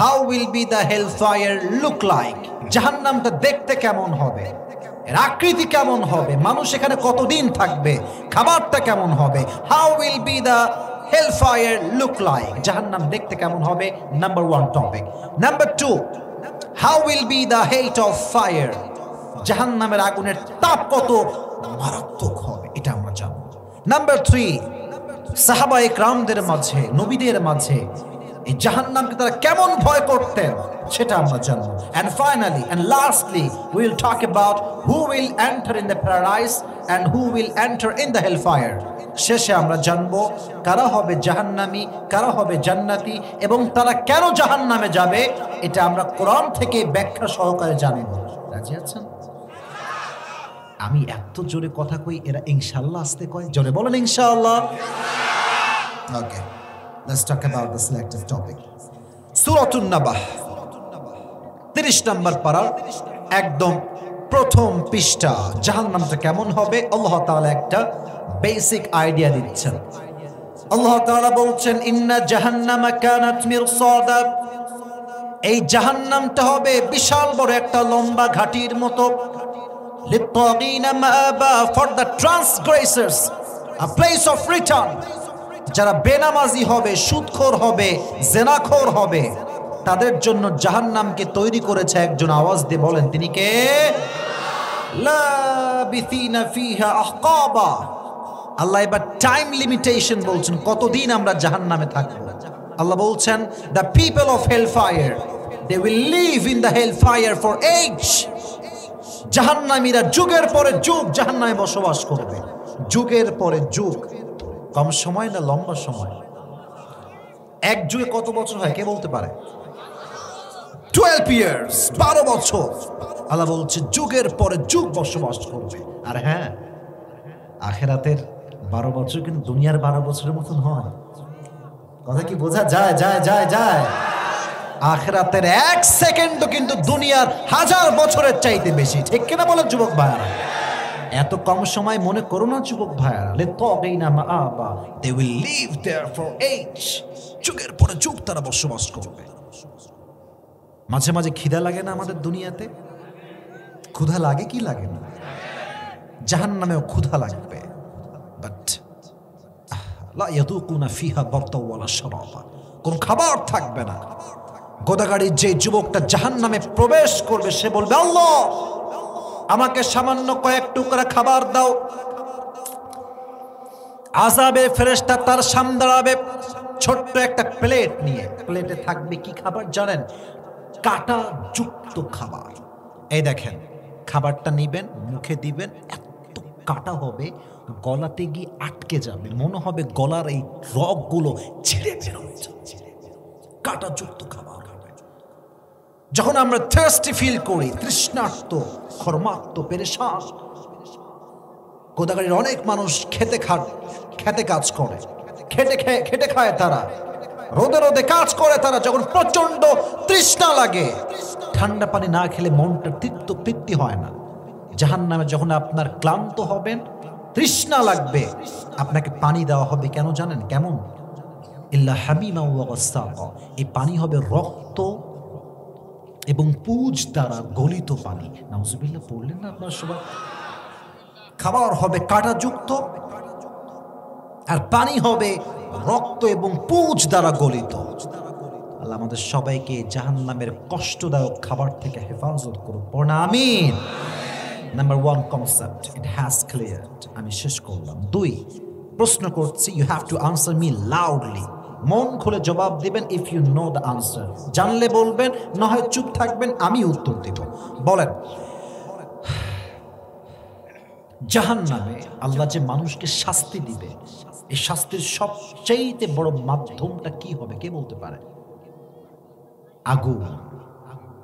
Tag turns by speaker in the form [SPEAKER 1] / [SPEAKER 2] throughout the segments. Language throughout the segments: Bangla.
[SPEAKER 1] How will be the hellfire look like? জাহান্নামটা দেখতে কেমন হবে, এর আকৃতি কেমন হবে, মানুষ এখানে কতদিন থাকবে, খাবারটা কেমন হবে। How will be the hellfire look like? জাহান্নাম দেখতে কেমন হবে, number 1 topic. Number 2, how will be the heat of fire? জাহান্নামের আগুনের তাপ কত মারাত্মক হবে, এটা আমরা জানব। নাম্বার 3, সাহাবায়ে কেরামদের মাঝে, নবীদের মাঝে এই জাহান্নামকে তারা কেমন ভয় করতেন সেটা আমরা জানব। And finally and lastly we will talk about who will enter in the paradise and who will enter in the hellfire. শেষে আমরা জানব কারা হবে জাহান্নামী, কারা হবে জান্নাতি এবং তারা কেন জাহান্নামে যাবে, এটা আমরা কোরআন থেকে ব্যাখ্যা সহকারে জানব। রাজি আছেন? আমি এত জোরে কথা কই, এরা ইনশাআল্লাহ আসতে কয়, জোরে বলেন ইনশাআল্লাহ। ওকে, let's talk about the selective topic. সূরাতুন নাবাহ 30 নম্বর পারা, একদম প্রথম পৃষ্ঠা। জাহান্নামটা কেমন হবে আল্লাহ তাআলা একটা বেসিক আইডিয়া দিচ্ছেন। আল্লাহ তাআলা বলছেন, ইন্না জাহান্নামা কানাত মিরসাদা। এই জাহান্নামটা হবে বিশাল বড় একটা লম্বা ঘাটির মতো। লিত্তাগিনা মাআবা, for the transgressors, a place of return. যারা বেনামাজি হবে, সুদখোর হবে, জেনাখোর হবে, তাদের জন্য জাহান্নামকে তৈরি করেছে একজন। আওয়াজ দিয়ে বলেন তিনি কে? লাবিথিনা ফিহা আহকাবা। আল্লাহ এবার টাইম লিমিটেশন বলছেন, কতদিন আমরা জাহান্নামে থাকব। আল্লাহ বলছেন, the people of hellfire they will live in the hellfire for age. জাহান্নামীরা যুগের পরে যুগ জাহান্নামে বসবাস করবে, যুগের পরে যুগ। কম সময় না লম্বা সময়? এক যুগে কত বছর হয় কে বলতে পারে? 12 years, 12 বছর। আল্লাহ বলছে যুগের পরে যুগ বসবাস করবে। আর হ্যাঁ, আখিরাতের 12 বছর কিন্তু দুনিয়ার 12 বছরের মতন হয়। কথা কি বোঝা যায়? যায় যায় যায়। আখিরাতের 1 সেকেন্ডও কিন্তু দুনিয়ার 1000 বছরের চাইতে বেশি। ঠিক কিনা বলেন যুবক ভাইরা? এত কম সময় মনে করো না যুবক ভাইরা। লিত্তাগিনা মাআবা, they will live there for age. যুগের পরে যুগ তারা বসবাস করবে। মাঝে মাঝে খিদা লাগে না আমাদের দুনিয়াতে? ক্ষুধা লাগে কি লাগে না? জাহান্নামেও ক্ষুধা লাগবে, বাট লা ইয়াদুকুনা ফিহা বারদা ওয়ালা শারাবা। কোন খাবার থাকবে না। গোদাগাড়ির যে যুবকটা জাহান্নামে প্রবেশ করবে সে বলবে, আল্লাহ আমাকে সামান্য কয়েক টুকরা খাবার দাও। আযাবে ফেরেশতা তার সামনে দাঁড়াবে ছোট্ট একটা প্লেট নিয়ে। প্লেটে থাকবে কি খাবার জানেন? কাঁটা যুক্ত খাবার। এই দেখেন, খাবারটা নিবেন, মুখে দিবেন, এত কাঁটা হবে গলাতে গিয়ে আটকে যাবে, মনে হবে গলার এই রগগুলো ছিঁড়ে বের হয়ে যাচ্ছে। কাঁটা যুক্ত খাবার। যখন আমরা থার্স্টি ফিল করি, তৃষ্ণার্ত, খর্মাক্ত, পেরেশান, গোদাগাড়ির অনেক মানুষ খেতে কাজ করে, খেটে খায় তারা, রোদে রোদে কাজ করে তারা। যখন প্রচন্ড তৃষ্ণা লাগে, ঠান্ডা পানি না খেলে মনটা তৃপ্তি হয় না। জাহান্নামে যখন আপনার ক্লান্ত হবেন, তৃষ্ণা লাগবে, আপনাকে পানি দেওয়া হবে। কেন জানেন কেমন? ইল্লা হামিমা ওয়া গাসসাকা। এই পানি হবে রক্ত এবং পুজ দ্বারা গলিত পানি। নাউজুবিল্লাহ পড়লেন না আপনারা সবাই? খাবার হবে কাঁটাযুক্ত আর পানি হবে রক্ত এবং পুজ দ্বারা গলিত। আল্লাহ আমাদের সবাইকে জাহান্নামের কষ্টদায়ক খাবার থেকে হেফাজত করুন। পড়না আমিন। Number 1 concept, it has cleared. আমি শেষ করলাম। 2, প্রশ্ন করছি, you have to answer me loudly. মন খুলে জবাব দিবেন if you know the answer. জানলে বলবেন, না হয় চুপ থাকবেন, আমি উত্তর দিব। বলেন, জাহান্নামে আল্লাহ যে মানুষকে শাস্তি দিবে, এই শাস্তির সবচেয়ে বড় মাধ্যমটা কি হবে কে বলতে পারে? আগুন।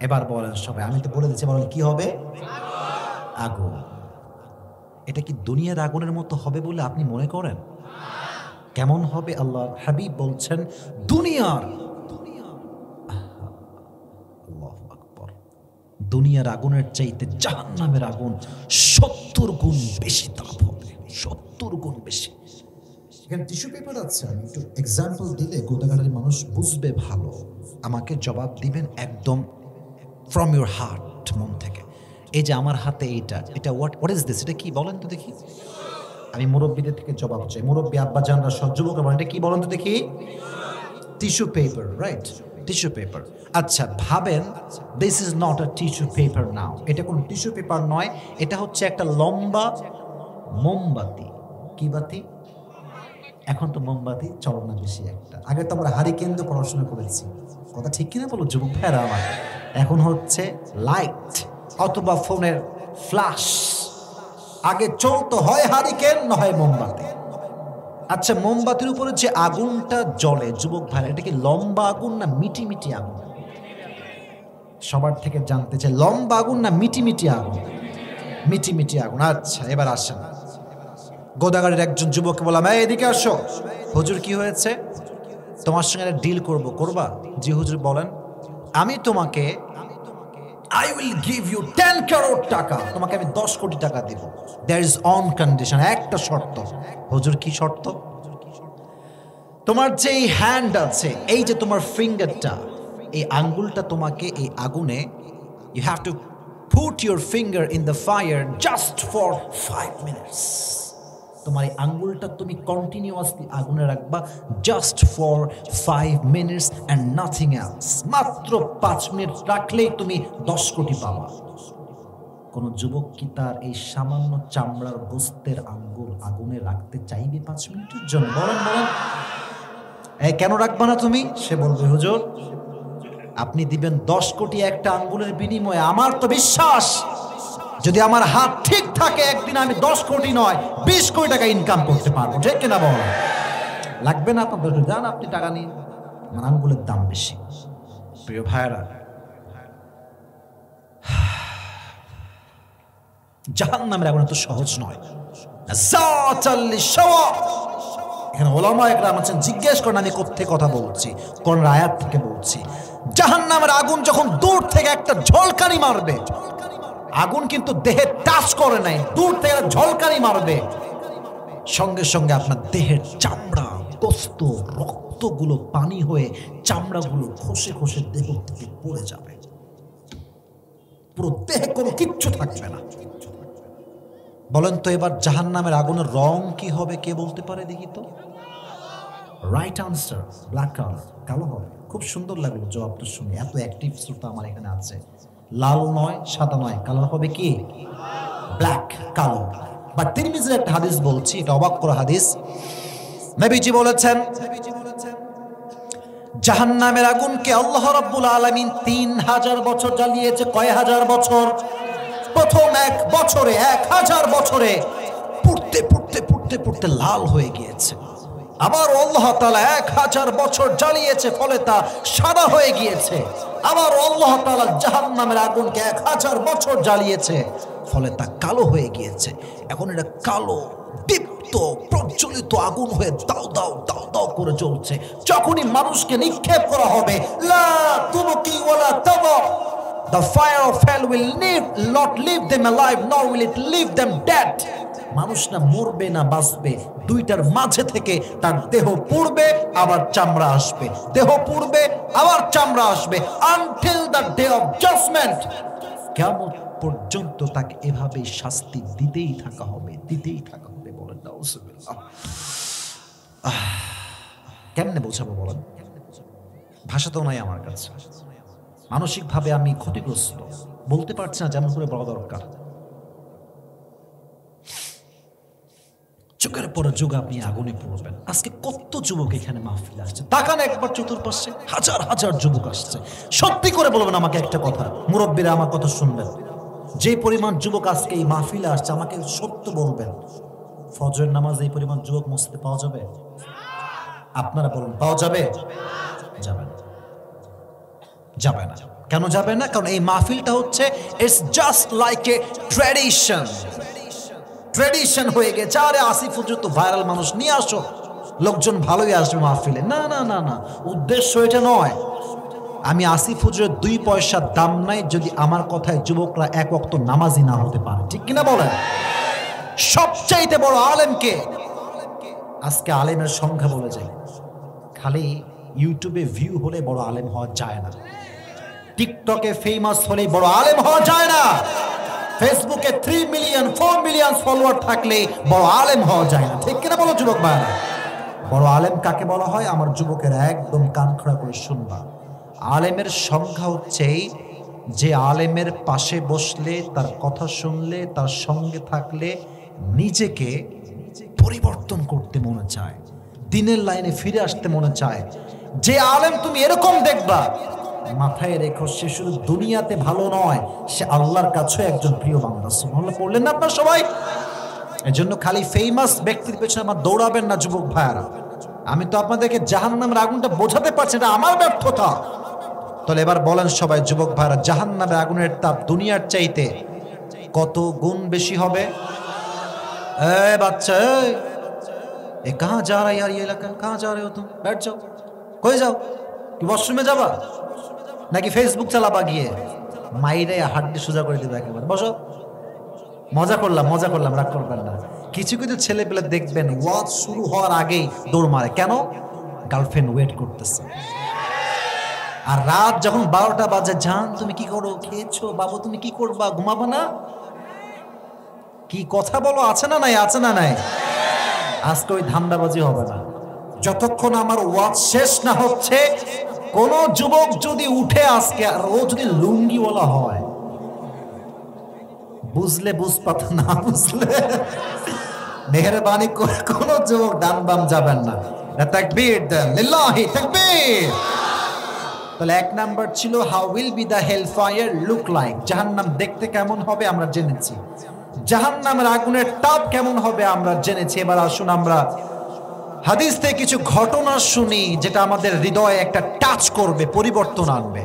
[SPEAKER 1] এবার বলেন সবাই, আমি তো বলে দিচ্ছি, বলেন কি হবে? আগুন। এটা কি দুনিয়ার আগুনের মতো হবে বলে আপনি মনে করেন? কেমন হবে? আল্লাহ হাবিব বলছেন, দুনিয়ার আগুনের চাইতে জাহান্নামের আগুন 70 গুণ বেশি তাপ হবে। 70 গুণ বেশি। এখানে টিস্যু পেপার আছে, আমি একটু এক্সাম্পল দিলে গোদাগাড়ির মানুষ বুঝবে ভালো। আমাকে জবাব দিবেন একদম ফ্রম ইউর হার্ট, মন থেকে। এই যে আমার হাতে এটা হোয়াট ইজ দিস, এটা কি বলেন তো দেখি। আমি মুরব্বীদের থেকে জবাব চাই, মুরব্বী আব্বা জানরা সব যুবকরা বলেন, এটা কি বলেন তো দেখি। Tissue paper, right, tissue paper. আচ্ছা ভাবেন, this is not a tissue paper now, এটা কোনো টিস্যু পেপার নয়, এটা হচ্ছে একটা লম্বা মোমবাতি। কি বাতি? এখন তো মোমবাতি চলে না বেশি একটা, আগে তো আমরা হারিকেন দিয়ে পড়াশোনা করেছি, কথা ঠিক কিনা বলো যুবক ভাইরা আমার। এখন হচ্ছে লাইট অথবা ফোনের ফ্ল্যাশ, আগে চলতো হয় হারিকেন না হয় মোমবাতি। আচ্ছা মোমবাতির উপরে যে আগুনটা জ্বলে যুবক ভাইরা, এটা কি লম্বা আগুন না মিটি মিটি আগুন? সবার থেকে জানতে চাই, লম্বা আগুন না মিটি মিটি আগুন? মিটি মিটি আগুন। আচ্ছা এবার আসেন, গোদাগাড়ির একজন যুবককে বললাম, এই এদিকে আসো। হুজুর কি হয়েছে? তোমার সঙ্গে ডিল করবা? জি হুজুর বলেন। আমি তোমাকে I will give you 10 crore টাকা, তোমাকে আমি 10 কোটি টাকা দিব। There is on condition, একটা শর্ত। হুজুর কি শর্ত? তোমার যে হ্যান্ড আছে, এই যে তোমার ফিঙ্গারটা, এই আঙ্গুলটা তোমাকে এই আগুনে, you have to put your finger in the fire just for 5 minutes. তোমার এই আঙ্গুলটা তুমি কন্টিনিউয়াসলি আগুনে রাখবা just for 5 minutes and nothing else. মাত্র 5 মিনিট রাখলেই তুমি 10 কোটি পাবা। কোন যুবক কি তার এই সামান্য চামড়ার গোস্তের আঙ্গুল আগুনে রাখতে চাইবে 5 মিনিটের জন্য? বলেন বলেন, এই কেন রাখবা না তুমি? সে বলবে, হুজুর আপনি দিবেন 10 কোটি একটা আঙ্গুলের বিনিময়ে। আমার তো বিশ্বাস যদি আমার হাত ঠিক থাকে, একদিন আমি 10 কোটি নয় 20 কোটি টাকা ইনকাম করতে পারবো, ঠিক কিনা বল? লাগবে না আপনার, যান আপনি টাকা নিন, আমার আঙ্গুলের দাম বেশি। প্রিয় ভাইরা, জাহান্নামের আগুন এত সহজ নয়। এখানে ওলামা একরাম আছেন, জিজ্ঞেস করেন আমি কোত্থেকে কথা বলছি, কোন আয়াত থেকে বলছি। জাহান্নামের আগুন যখন দূর থেকে একটা ঝলকানি মারবে, আগুন কিন্তু দেহে টাচ করে নাই, দূর থেকে ঝলকানি মারবে, সঙ্গে সঙ্গে আপনার দেহের চামড়া, গোস্ত, রক্তগুলো পানি হয়ে চামড়াগুলো খসে খসে দেহ থেকে পড়ে যাবে, পুরো দেহে কোনো কিচ্ছু থাকবে না। বলেন তো এবার জাহান্নামের আগুনের রং কি হবে? কে বলতে পারে দেখি তো? রাইট আনসার, ব্ল্যাক কালার, কালো হবে। খুব সুন্দর লাগলো জবাবটা শুনে, এত অ্যাক্টিভ শ্রোতা আমার এখানে আছে। লাল নয়, সাদা নয়, কালার হবে কি? ব্ল্যাক, কালো। বাট তিরমিজির একটা হাদিস বলছি, এটা অবাক করা হাদিস। নবীজি বলেছেন জাহান্নামের আগুনকে আল্লাহ রাব্বুল আলামিন 3000 বছর জ্বালিয়েছে। কয় হাজার বছর? প্রথম 1 বছরে 1000 বছরে পুড়তে পুড়তে পুড়তে পুড়তে লাল হয়ে গিয়েছে। আবার আল্লাহ তাআলা 1000 বছর জ্বালিয়েছে, ফলে তা সাদা হয়ে গিয়েছে। আবার আল্লাহ তাআলা জাহান্নামের আগুনকে 1000 বছর জ্বালিয়েছে, ফলে তা কালো হয়ে গিয়েছে। এখন এটা কালো দীপ্ত প্রজ্বলিত আগুন হয়ে দাও দাও দাও দাও করে জ্বলছে। যখনই মানুষকে নিক্ষেপ করা হবে, লা তুবকি ওয়ালা তাদা, the fire of hell will not leave them alive nor will it leave them dead. মানুষ না মরবে না বাঁচবে, দুইটার মাঝে থেকে তার দেহ পুড়বে আবার চামড়া আসবে, দেহ পুড়বে আবার চামড়া আসবে, until the day of judgment। কিয়ামত পর্যন্ত তাকে এভাবে শাস্তি দিতেই থাকা হবে, দিতেই থাকা হবে। বলেন নাউজুবিল্লাহ। কেমনে বোঝাবো বলেন? ভাষা তো নাই আমার কাছে, মানসিকভাবে আমি ক্ষতিগ্রস্ত, বলতে পারছি না যেমন করে বলা দরকার। যুগের পর যুগ আপনি আগুনে পড়বেন। আজকে কত যুবক এখানে মাহফিলে আসছে, তাকান একবার চতুর্পাশে, হাজার হাজার যুবক আসছে। সত্যি করে বলবেন আমাকে একটা কথা, মুরব্বীরা আমার কথা শুনবেন, যে পরিমাণ যুবক আজকে এই মাহফিলে আসছে, আমাকে সত্য বলবেন, ফজরের নামাজ এই পরিমাণ যুবক মসজিদে পাওয়া যাবে? আপনারা বলুন, পাওয়া যাবে? যাবে না, যাবে না। কেন যাবে না? কারণ এই মাহফিলটা হচ্ছে it's just like a tradition. Tradition হয়ে গেছে, আরে আসিফ হুজুর তো ভাইরাল মানুষ, নিয়ে আসো, লোকজন ভালোই আসবে মাহফিলে। না না না না, উদ্দেশ্য এটা নয়। আমি আসিফ হুজুরের 2 পয়সার দাম নাই যদি আমার কথায় যুবকরা 1 ওয়াক্ত নামাজি না হতে পারে, ঠিক কিনা বলেন? সবচাইতে বড় আলেমকে, আজকে আলেমের সংখ্যা বলে যায়, খালি ইউটিউবে ভিউ হলে বড় আলেম হওয়া যায় না, টিকটকে ফেমাস হলে বড় আলেম হওয়া যায় না, ফেসবুকে 3 মিলিয়ন 4 মিলিয়ন ফলোয়ার থাকলে বড় আলেম হওয়া যায় না। ঠিক কিনা বলো যুবক ভাইরা? বড় আলেম কাকে বলা হয়? আমার যুবকের একদম কান খাড়া করে শুনবা। আলেমের সংখ্যা হচ্ছে যে আলেমের পাশে বসলে, তার কথা শুনলে, তার সঙ্গে থাকলে নিজেকে পরিবর্তন করতে মনে চায়, দিনের লাইনে ফিরে আসতে মনে চায়। যে আলেম তুমি এরকম দেখবা, মাথায় রেখো সে শুধু দুনিয়াতে ভালো নয়, সে আল্লাহর কাছে একজন প্রিয় বান্দা। সুবহানাল্লাহ পড়লেন না আপনারা সবাই? এজন্য খালি ফেমাস ব্যক্তির পেছনে আমার দৌড়াবেন না যুবক ভাইয়ারা। আমি তো আপনাদেরকে জাহান্নামের আগুনটা বোঝাতে পারছি, এটা আমার ব্যর্থতা। তাহলে এবার বলেন সবাই যুবক ভাইয়ারা, জাহান্নামের আগুনের তাপ দুনিয়ার চাইতে কত গুণ বেশি হবে? ए बच्चा ए कहाँ जा रहा है यार, ये इलाका कहाँ जा रहे हो तुम? बैठ जाओ, कोई जाओ कि वॉशरूमे যাবা নাকি ফেসবুক চালাবা গিয়ে? মাইরে হাড্ডি সোজা করে দিবে একেবারে। বসো, মজা করলাম, রাগ করবেন না। কিছু কিছু ছেলে পেলে দেখবেন ওয়াজ শুরু হওয়ার আগেই দৌড় মারে। কেন? গার্লফ্রেন্ড ওয়েট করতেছে। আর রাত যখন 12টা বাজে, জান তুমি কি করো, খেয়েছো? বাবু তুমি কি করবা, ঘুমাবো না? কি কথা বলো, আছে না নাই? আছে না নাই? আজকে ওই ধান্দাবাজি হবে না যতক্ষণ আমার ওয়াজ শেষ না হচ্ছে। কোন যুবক যদি উঠে আজকে, আর ও যদি লুঙ্গিওয়ালা হয়, বুঝলে বুঝপাত, না বুঝলে মেহেরবানি করে কোন যুবক ডান বাম যাবেন না। তাকবীর দেন, লিল্লাহি তাকবীর। তাহলে 1 নাম্বার ছিল how will be the hell fire look like, জাহান্নাম দেখতে কেমন হবে আমরা জেনেছি। জাহান্নামের আগুনের তাপ কেমন হবে আমরা জেনেছি। এবার আসুন আমরা হাদিস থেকে কিছু ঘটনা শুনি, যেটা আমাদের হৃদয়ে একটা টাচ করবে, পরিবর্তন আনবে।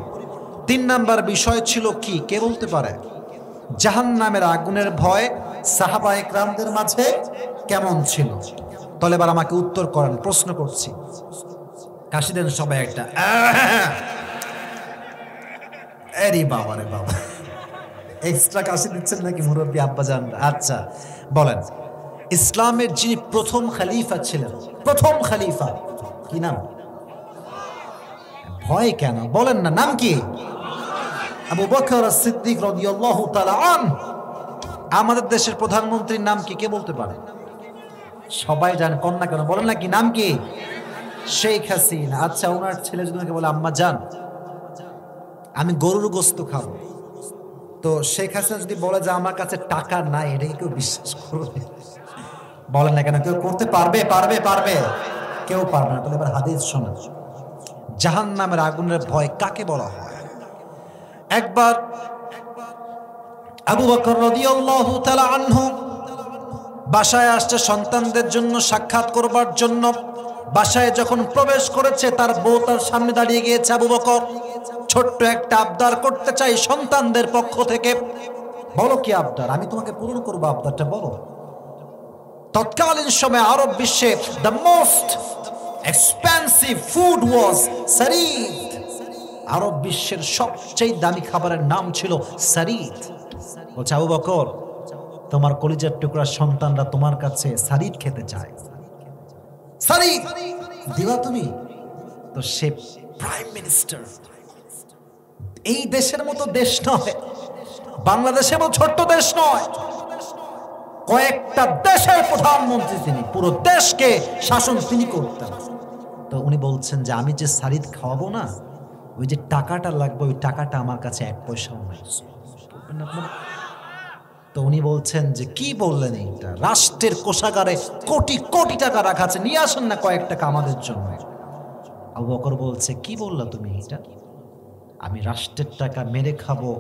[SPEAKER 1] 3 নাম্বার বিষয় ছিল কি, কে বলতে পারে? জাহান্নামের আগুনের ভয় সাহাবায়ে কেরামদের মাঝে কেমন ছিল? তাহলে এবার আমাকে উত্তর করেন, প্রশ্ন করছি। কাশি দেন সবাই একটা। আরে বাবা রে বাবা, এক্সট্রা কাশি দিচ্ছেন নাকি মুরব্বী আব্বাজান? আচ্ছা বলেন, ইসলামের যিনি প্রথম খলিফা ছিলেন, প্রথম খলিফা কি নাম? ভয় কেন বলেন না, নাম কি? আবু বকর সিদ্দিক রাদিয়াল্লাহু তাআলা আনহু। আমাদের দেশের প্রধানমন্ত্রীর নাম কি, কে বলতে পারে? সবাই জানে, কন্যা কেন বলেন না, কি নাম কি? শেখ হাসিনা। আচ্ছা, ওনার ছেলে যদি বলে আম্মা জান আমি গরুর গোশত খাবো, তো শেখ হাসিনা যদি বলে যে আমার কাছে টাকা নাই, এটাকে কেউ বিশ্বাস করবে? বলেন না কেন? কেউ করতে পারবে? কেউ পারবে না। তাহলে এবার হাদিস শোনা, জাহান্নামের আগুনের ভয় কাকে বলা হয়? একবার আবু বকর রাদিয়াল্লাহু তাআলা আনহু বাসায় আসছে সন্তানদের জন্য সাক্ষাৎ করবার জন্য। বাসায় যখন প্রবেশ করেছে, তার বউ তার সামনে দাঁড়িয়ে গিয়েছে। আবু বকর ছোট্ট একটা আবদার করতে চাই সন্তানদের পক্ষ থেকে। বলো কি আবদার? আমি তোমাকে পূরণ করবো, আবদারটা বলো। তৎকালীন সময়ে আরব বিশ্বে the most expensive food was সারিদ। আরব বিশ্বের সবচেয়ে দামি খাবারের নাম ছিল সারিদ। বলছে আবু বকর, তোমার কলিজার টুকরা সন্তানরা তোমার কাছে সারিদ খেতে চায়, সারিদ দিবা তুমি? তো সে প্রাইম মিনিস্টার, এই দেশের মতো দেশ নয়, বাংলাদেশের মতো ছোট্ট দেশ নয়, কয়েকটা দেশের প্রধানমন্ত্রী তিনি, পুরো দেশকে শাসন তিনি করতেন। তো উনি বলছেন যে আমি যে সারিদ খাওয়াবো না, ওই যে টাকাটা লাগবে, ওই টাকাটা আমার কাছে 1 পয়সাও নাই। তো উনি বলছেন যে কি বললেন, এইটা রাষ্ট্রের কোষাগারে কোটি কোটি টাকা রাখা আছে, নিয়ে আসেন না কয়েক টাকা আমাদের জন্য। আবু বকর বলছে কি বললা তুমি এটা? আমি রাষ্ট্রের টাকা মেরে খাবো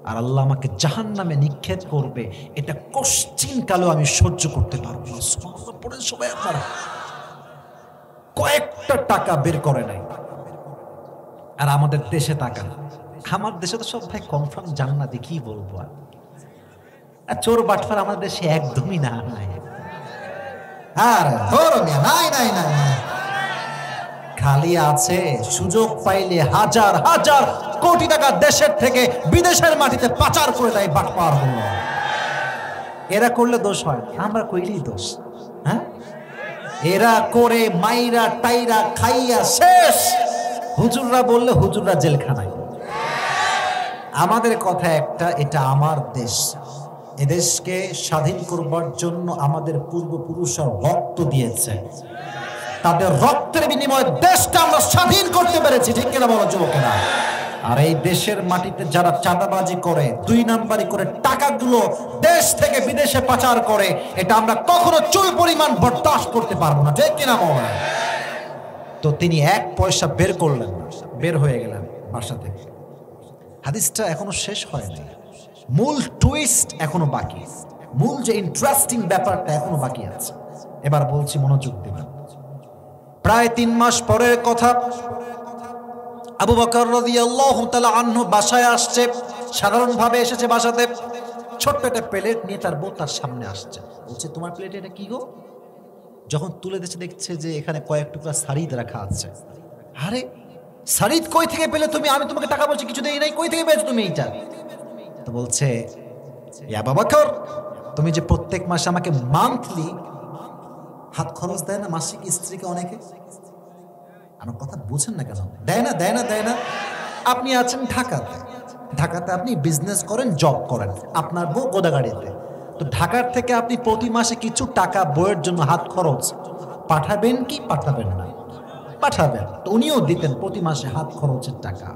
[SPEAKER 1] আর আল্লাহ আমাকে জাহান্নামে নিক্ষেপ করবে, এটা কোশ্চিন কালেও আমি সহ্য করতে পারবো না। সুবহানাল্লাহ পড়ে সবাই আপনারা। কয়েকটা টাকা বের করে নাই। আর আমাদের দেশে তাকান, আমার দেশে তো সব ভাই কনফার্ম জান্নাতি, কি বলবো আর। চোর বাটফার আমাদের দেশে একদমই না, আর নাই, খালি আছে সুযোগ পাইলে হাজার হাজার কোটি টাকা দেশের থেকে বিদেশের মাটিতে পাচার করে দেয় বাটপার হলো। এরা করলে দোষ হয়, আমরা কইলেই দোষ। হ্যাঁ, এরা করে মাইরা টাইরা খাইয়া শেষ। হুজুররা বললে হুজুররা জেলখানায়। আমাদের কথা একটা, এটা আমার দেশ। এদেশকে স্বাধীন করবার জন্য আমাদের পূর্বপুরুষরা রক্ত দিয়েছে, তাদের রক্তের বিনিময়ে দেশটা আমরা স্বাধীন করতে পেরেছি, ঠিক কিনা বলো যুবকেরা? আর এই দেশের মাটিতে যারা চাঁদাবাজি করে, 2 নাম্বারি করে টাকাগুলো দেশ থেকে বিদেশে পাচার করে, এটা আমরা কখনো চুল পরিমাণ বরদাস্ত করতে পারবো না, ঠিক কিনা বলো? তো তিনি 1 পয়সা বের করলেন না, বের হয়ে গেলেন বাসা থেকে। হাদিসটা এখনো শেষ হয়নি, মূল টুইস্ট এখনো বাকি, মূল যে ইন্টারেস্টিং ব্যাপারটা এখনো বাকি আছে। এবার বলছি, মনোযোগ দিবেন। প্রায় 3 মাস পরের কথা, আবু বকর রাদিয়াল্লাহু তাআলা আনহু বাসায় আসছে। সাধারণভাবে এসেছে বাসাতে, ছোট্ট একটা প্লেট নিয়ে তার বউ তার সামনে আসছে। বলছে, তোমার প্লেটে এটা কি গো? যখন তুলে দিচ্ছে দেখছে যে এখানে কয়েক টুকরা সারিদ রাখা আছে। আরে সারিদ কই থেকে পেলে তুমি? আমি তোমাকে টাকা বলছি কিছু দেই নাই, কই থেকে পেয়েছো তুমি এইটা? তো বলছে, ইয়া আবু বকর, তুমি যে প্রত্যেক মাসে আমাকে মান্থলি হাত খরচ দেয় না মাসিক, স্ত্রীকে অনেকে, আমার কথা বুঝেন না কেন? দেয় না, দেয় না, দেয় না। আপনি আছেন ঢাকাতে, ঢাকাতে আপনি বিজনেস করেন, জব করেন, আপনার বউ গোদাগাড়িতে। তো ঢাকার থেকে আপনি প্রতি মাসে কিছু টাকা বইয়ের জন্য হাত খরচ পাঠাবেন কি পাঠাবেন না? পাঠাবেন। তো উনিও দিতেন প্রতি মাসে হাত খরচের টাকা।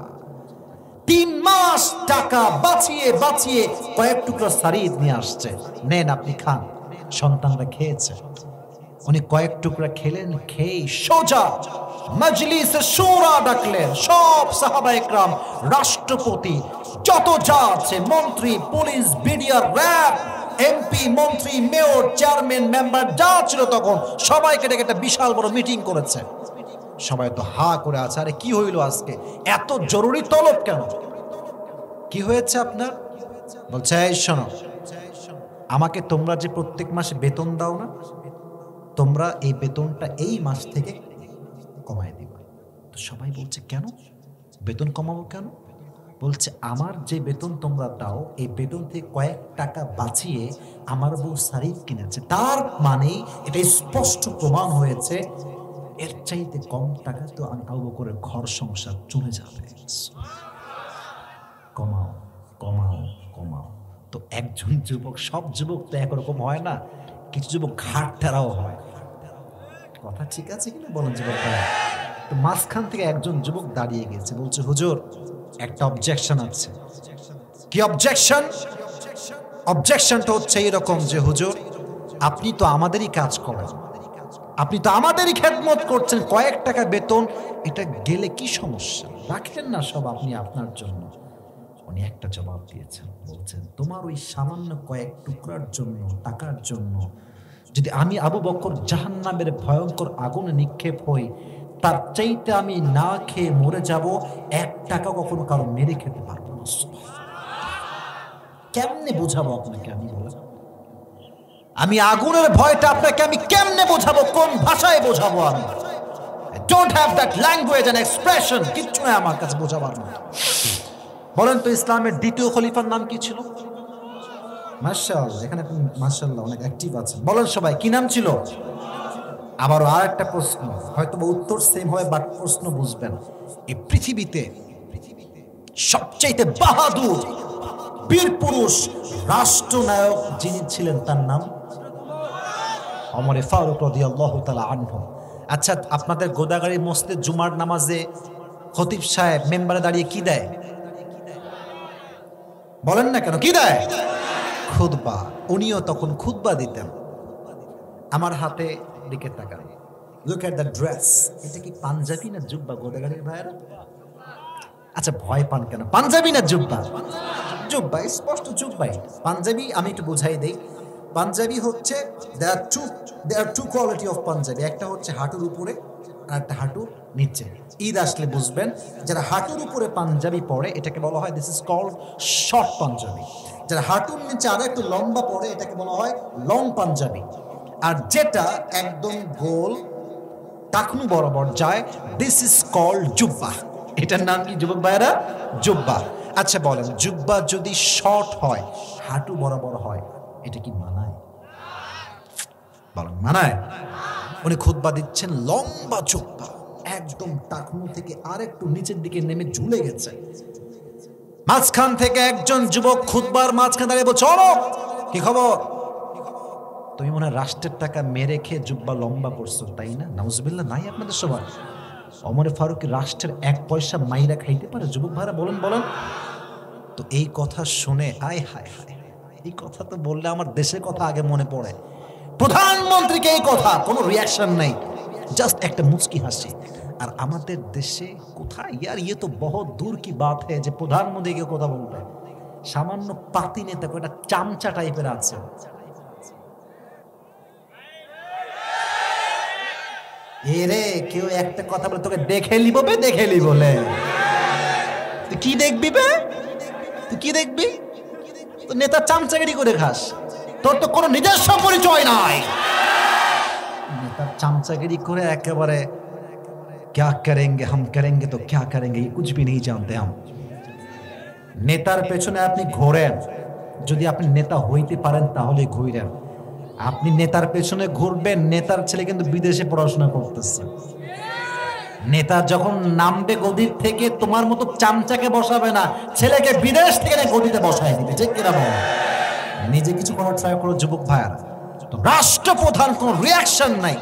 [SPEAKER 1] 3 মাস টাকা বাঁচিয়ে বাঁচিয়ে কয়েক টুকরো সারিদ নিয়ে আসছে, নেন আপনি খান। সন্তানরা খেয়েছে, উনি কয়েক টুকরা খেলেন, খেয়ে সোজা মজলিসে শুরা ডাকলেন। সব সাহাবা ইকরাম, রাষ্ট্রপতি, যত যা আছে, মন্ত্রী, পুলিশ, বিডিআর, র্যাব, এমপি, মন্ত্রী, মেয়র, চেয়ারম্যান, মেম্বার যা ছিল তখন সবাইকে ডেকে একটা বিশাল বড় মিটিং করেছে। সবাই তো হা করে আছে, আরে কি হইল আজকে, এত জরুরি তলব কেন? কি হয়েছে আপনার? বলছে, এই শোনো, আমাকে তোমরা যে প্রত্যেক মাসে বেতন দাও না, তোমরা এই বেতনটা এই মাস থেকে কমায় দিবা। তো সবাই বলছে, কেন বেতন কমাবো কেন? বলছে, আমার যে বেতন তোমরা দাও, এই বেতন থেকে কয়েক টাকা বাঁচিয়ে আমার বউ সারিদ কিনেছে, তার মানে এটা স্পষ্ট প্রমাণ হয়েছে এর চাইতে কম টাকা তো আমি আবু বকরের ঘর সংসার চলে যাবে। কমাও, কমাও, কমাও। তো একজন যুবক, সব যুবক তো একরকম হয় না, কিছু যুবক ঘাট ঠেরাও হয়। কথা ঠিক আছে কিনা বলেন যুবক? তো মাঝখান থেকে একজন যুবক দাঁড়িয়ে গেছে, বলছে, হুজুর একটা অবজেকশন আছে। কি অবজেকশন? অবজেকশনটা হচ্ছে এরকম যে, হুজুর আপনি তো আমাদেরই কাজ করেন, আপনি তো আমাদেরই খেদমত করছেন, কয়েক টাকা বেতন এটা গেলে কি সমস্যা, রাখেন না সব আপনি আপনার জন্য। উনি একটা জবাব দিয়েছেন, বলছেন, তোমার ওই সামান্য কয়েক টুকরার জন্য, টাকার জন্য যদি আমি আবু বকর জাহান্নামের ভয়ঙ্কর আগুনে নিক্ষেপ হই, তার চাইতে আমি না খেয়ে মরে যাব, 1 টাকা কখনো কারো মেরে খেতে পারবো না। কেমনে বোঝাবো আপনাকে আমি? বলেন, আমি আগুনের ভয়টা আপনাকে আমি কেমনে বোঝাবো? কোন ভাষায় বোঝাবো? আমি don't have that language and expression, কিচ্ছু নয় আমার কাছে বোঝাবার মতো। বলেন তো, ইসলামের দ্বিতীয় খলিফার নাম কি ছিল? মাশাআল্লাহ, এখানে মাশাআল্লাহ অনেক অ্যাক্টিভ আছেন। বলেন সবাই, কি নাম ছিল? আবারও আর একটা প্রশ্ন, হয়তো উত্তর সেম হয় বাট প্রশ্ন বুঝবেন। এই পৃথিবীতে সবচাইতে বাহাদুর বীর পুরুষ রাষ্ট্রনায়ক যিনি ছিলেন, তার নাম ওমর ফারুক রাদিয়াল্লাহু তাআলা আনহু। আচ্ছা, আপনাদের গোদাগাড়ি মসজিদে জুমার নামাজে খতিব সাহেব মেম্বারে দাঁড়িয়ে কি দেয়? বলেন না কেন, কি দেয়? খুতবা। উনিও তখন খুতবা দিতেন। আমার হাতে দিকে তাকান, লুক এট দ্য ড্রেস। এটা কি পাঞ্জাবি না জুব্বা গোদাগাড়ির ভাইয়েরা? আচ্ছা, ভয় পান কেন? পাঞ্জাবি না জুব্বা? জুব্বা, স্পষ্ট জুব্বাই। পাঞ্জাবি আমি একটু বুঝাই দেই। পাঞ্জাবি হচ্ছে, there are two quality of panjabi. একটা হচ্ছে হাঁটুর উপরে, আর একটা হাঁটুর নিচে। ঈদ আসলে বুঝবেন, যারা হাঁটুর উপরে পাঞ্জাবি পরে এটাকে বলা হয় this is called short Punjabi. যারা হাঁটুর নিচে আরো একটু লম্বা পরে এটাকে বলা হয় লং পাঞ্জাবি। আর যেটা একদম গোল টাকনু বরাবর যায়, দিস ইজ কল্ড জুব্বা। এটার নাম কি যুবক ভাইয়েরা? জুব্বা। আচ্ছা বলেন, জুব্বা যদি শর্ট হয়, হাঁটু বরাবর হয়, এটা কি মানায়? বলেন, মানায়? উনি খুতবা দিচ্ছেন, লম্বা জুব্বা, একদম টাকনু থেকে আরেকটু নিচের দিকে নেমে ঝুলে গেছে। মাঝখান থেকে একজন যুবক খুতবার মাঝখানে দাঁড়িয়ে বলছে, কি খবর? তুমি মনে হয় রাষ্ট্রের টাকা মেরে খেয়ে জুব্বা লম্বা করছো, তাই না? নাউজুবিল্লাহ নাই আপনাদের সবার? ওমর ফারুক রাষ্ট্রের 1 পয়সা মাইরা খাইতে পারে? যুবক ভাইরা বলেন বলেন। তো এই কথা শুনে আয় হায় হায়, এই কথা তো বললে আমার দেশের কথা আগে মনে পড়ে। প্রধানমন্ত্রীকে এই কথা, কোনো রিয়াকশন নাই, জাস্ট একটা মুচকি হাসি। আর আমাদের দেশে কোথায় ইয়ার, ইয়ে তো বহুত দূর কি বাত है যে প্রধানমন্ত্রীকে কথা বলবে। সামান্য পাতি নেতা, একটা চামচা টাইপের আছে। এরে কেউ একটা কথা বলে তোকে দেখে লিব বে, দেখে লি বলে। তুই কি দেখবি বে? তুই কি দেখবি? তো নেতা চামচাগিরি করে খাস, তোর তো কোনো নিজস্ব পরিচয় নাই। নেতার চামচাগিরি করে একেবারে क्या करेंगे हम करेंगे तो क्या करेंगे ये कुछ भी नहीं जानते हम। নেতার পেছনে আপনি ঘোরেন, যদি আপনি নেতা হইতে পারেন তাহলে ঘুরেন। আপনি নেতার পেছনে ঘুরবেন, নেতার ছেলে কিন্তু বিদেশে পড়াশোনা করতেছে। নেতা যখন নামবে গদির থেকে, তোমার মতো চামচাকে বসাবে না, ছেলেকে বিদেশ থেকে গদিতে বসায় দিবে। ঠিক কিনা বল? নিজে কিছু করার ট্রাই করো যুবক ভাইয়ারা। তো রাষ্ট্রপ্রধান কোনো রিয়াকশন নাই,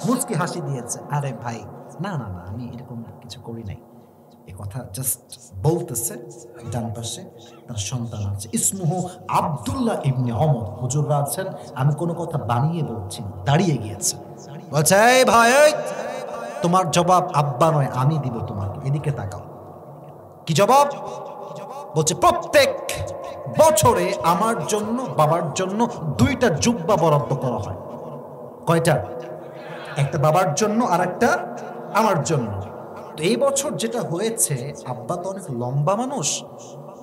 [SPEAKER 1] মুচকি হাসি দিয়েছে। আরে ভাই না না না, আমি এরকম কিছু করি নাই, এ কথা জাস্ট বলতেছে। ডান পাশে তার সন্তান আছে, ইসমুহু আব্দুল্লাহ ইবনে ওমর। হুজুররা আছেন, আমি কোনো কথা বানিয়ে বলছি, দাঁড়িয়ে গিয়েছে। বলছে এই ভাই, তোমার জবাব আব্বা নয় আমি দিব তোমাকে, এদিকে তাকাও। কি জবাব? বলছে প্রত্যেক বছরে আমার জন্য বাবার জন্য 2টা জুব্বা বরাদ্দ করা হয়। কয়টা? একটা বাবার জন্য আর একটা আমার জন্য। তো এই বছর যেটা হয়েছে, আব্বা তো অনেক লম্বা মানুষ,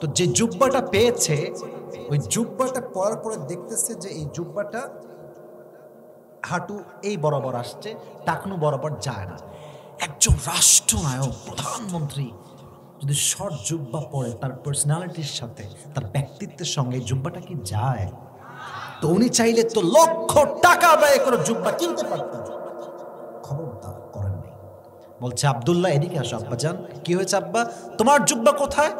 [SPEAKER 1] তো যে জুব্বাটা পেয়েছে, ওই জুব্বাটা পরার পরে দেখতেছে যে এই জুব্বাটা হাঁটু এই বরাবর আসছে, টাকনু বরাবর যায় না। একজন রাষ্ট্রনায়ক, প্রধানমন্ত্রী যদি শর্ট জুব্বা পরে, তার পার্সোনালিটির সাথে, তার ব্যক্তিত্বের সঙ্গে এই জুব্বাটা কি যায়? তো উনি চাইলে তো লক্ষ টাকা ব্যয় করে জুব্বা কিনতে পারতেন, খবরদার করেন নাই। বলছে আব্দুল্লাহ এদিকে আসো। আব্বা যান, কি হয়েছে আব্বা? তোমার জুব্বা কোথায়?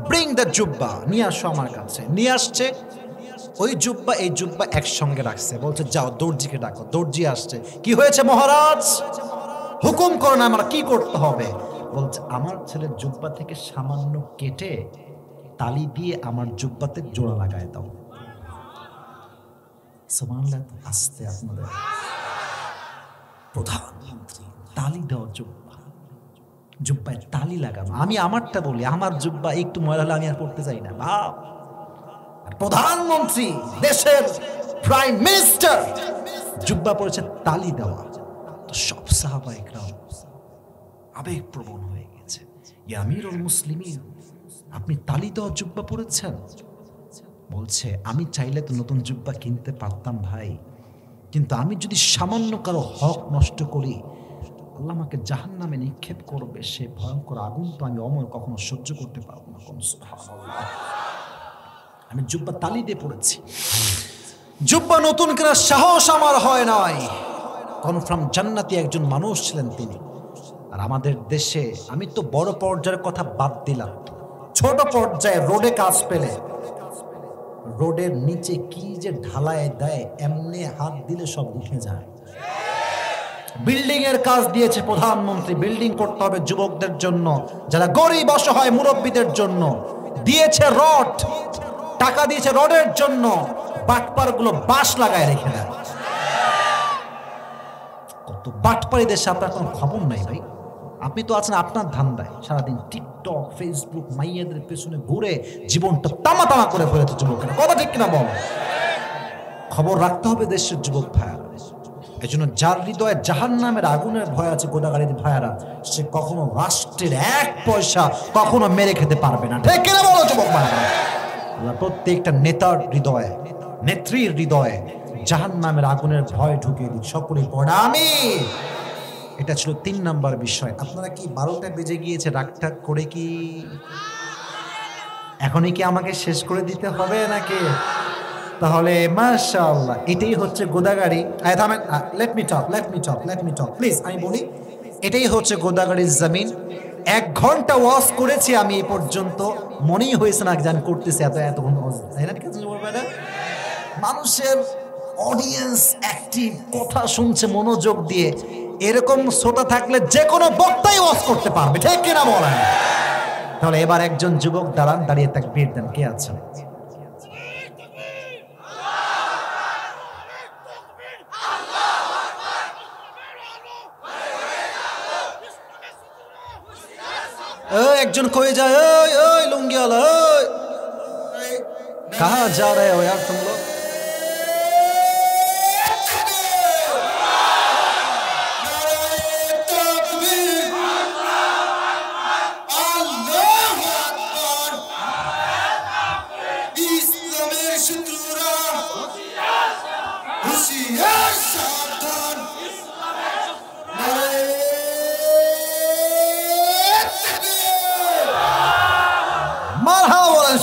[SPEAKER 1] ব্রিং দ্য জুব্বা, নিয়ে আসো আমার কাছে। নিয়ে আসছে ওই জুব্বা এই জুব্বা একসঙ্গে রাখছে। বলছে যাও দর্জিকে ডাকো। দর্জি আসছে। কি হয়েছে মহারাজ? হুকুম করেন, আমার কি করতে হবে? বলছে আমার ছেলের জুব্বা থেকে সামান্য কেটে তালি দিয়ে আমার জুব্বাতে জোড়া লাগায় দাও। সুবহানাল্লাহ। আসতে আপনাদের প্রধানমন্ত্রী তালি দেওয়া জুব্বা, জুব্বায় তালি লাগানো। আমি আমারটা বলি, আমার জুব্বা একটু ময়লা হলে আমি আর পড়তে চাই না। ভাব, প্রধানমন্ত্রী, দেশের প্রাইম মিনিস্টার জুব্বা পড়েছে, তালি দেওয়া। তো সব সাহাবা ইকরাম আবেগপ্রবণ হয়ে গেছে। ইয়া আমিরুল মুসলিমিন, আপনি তালি দেওয়া জুব্বা পড়েছেন? বলছে আমি চাইলে তো নতুন জুব্বা কিনতে পারতাম ভাই, কিন্তু আমি যদি সামান্য কারো হক নষ্ট করি, আল্লাহ আমাকে জাহান্নামে নিক্ষেপ করবে। সে ভয়ঙ্কর আগুন তো আমি অমর কখনো সহ্য করতে পারবো না। সুবহানাল্লাহ। আমি জুব্বা তালি দিয়ে পড়েছি। জুব্বা নতুন কেনার সাহস আমার হয় নাই। কনফার্ম জান্নাতি একজন মানুষ ছিলেন তিনি। আর আমাদের দেশে, আমি তো বড় পর্যায়ের কথা বাদ দিলাম, ছোট পর্যায়ে রোডে কাজ পেলে, রোডের নিচে কি যে ঢালায় দেয়, এমনি হাত দিলে সব উঠে যায়। বিল্ডিং এর কাজ দিয়েছে প্রধানমন্ত্রী, বিল্ডিং করতে হবে যুবকদের জন্য, যারা গরিব অসহায় মুরব্বীদের জন্য। দিয়েছে রড, টাকা দিয়েছে রডের জন্য, বাটপার গুলো বাঁশ লাগায় রেখে দেয়। কত বাটপারি দেশে আপনার কোনো খবর নাই ভাই। আপনি তো আছেন আপনার ধান্দায়, সারাদিন টিকটক ফেসবুক মাইয়াদের পেছনে ঘুরে জীবনটা তামা তামা করে ফেলেছে যুবকেরা। কথা ঠিক কিনা বল? খবর রাখতে হবে দেশের যুবক ভাইয়ারা। এই জন্য যার হৃদয়ে জাহান্নামের আগুনের ভয় আছে, গোদাগাড়ির ভাইয়ারা, সে কখনো রাষ্ট্রের 1 পয়সা কখনো মেরে খেতে পারবে না। ঠিক কিনা বলো যুবক ভাইয়ারা? প্রত্যেকটা নেতার হৃদয়ে, নেত্রীর হৃদয়ে জাহান্নামের আগুনের ভয় ঢুকিয়ে দিই। সকলেই পড়ে আমিন। এটা ছিল 3 নাম্বার বিষয়। আপনারা কি 12টা বেজে গিয়েছে, রাগটাগ করে কি এখনই কি আমাকে শেষ করে দিতে হবে নাকি? তাহলে মাশাআল্লাহ, এটাই হচ্ছে গোদাগাড়ি। থামেন, লেট মি টক প্লিজ। আমি বলি এটাই হচ্ছে গোদাগাড়ির জমিন। 1 ঘন্টা ওয়াজ করেছি আমি এ পর্যন্ত, মনেই হয়েছে না জান করতেছি এতক্ষণ ওয়াজ, তাই না? ঠিক আছে, মানুষের অডিয়েন্স অ্যাক্টিভ, কথা শুনছে মনোযোগ দিয়ে। এরকম শ্রোতা থাকলে যে কোনো বক্তাই ওয়াজ করতে পারবে, ঠিক কিনা বলেন? তাহলে এবার একজন যুবক দাঁড়ান, দাঁড়িয়ে তাকবীর দেন। কে আছেন? একজন কয়ে যায়, ওই ওই লুঙ্গিওয়ালা, ওই কাহা যা রে हो यार तुम लोग?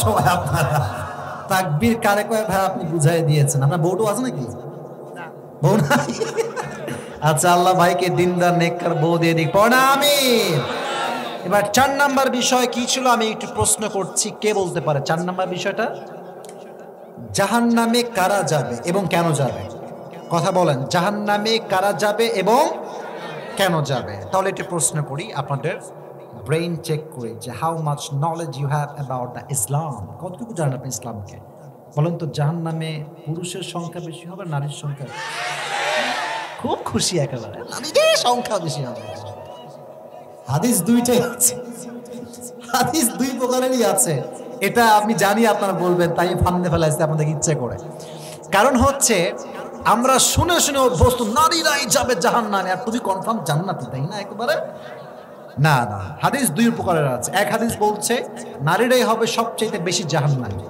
[SPEAKER 1] সবাই আপনারা তাকবীর কারে কয় ভাই আপনি বুঝাই দিয়েছেন। আপনার বউটু আছে নাকি? বউ নাই? আচ্ছা, আল্লাহ ভাইকে দিনদার নেককার বউ দিয়ে দিক, পড়া আমিন। এবার 4 নাম্বার বিষয় কি ছিল আমি একটু প্রশ্ন করছি, কে বলতে পারে 4 নাম্বার বিষয়টা? জাহান্নামে কারা যাবে এবং কেন যাবে? কথা বলেন, জাহান্নামে কারা যাবে এবং কেন যাবে? তাহলে একটু প্রশ্ন করি, আপনাদের ব্রেইন চেক করি যে how much knowledge you have about the Islam. কতটুকু জানেন আপনি ইসলামকে? বলেন তো, জাহান্নামে পুরুষের সংখ্যা বেশি হবে নারীর সংখ্যা? খুব খুশি, একেবারে নারীদের সংখ্যা বেশি হবে। হাদিস দুইটাই আছে, হাদিস 2 প্রকারেরই আছে। এটা আমি জানি আপনারা বলবেন, তাই ফান্দে ফেলাইছে আপনাদের ইচ্ছে করে। কারণ হচ্ছে আমরা শুনে শুনে অভ্যস্ত নারীরাই যাবে জাহান্নামে, আর তুমি কনফার্ম জান্নাতি, তাই না? একেবারে না না, হাদিস 2 প্রকারের আছে। এক হাদিস বলছে নারীরাই হবে সবচেয়ে বেশি জাহান্নামী,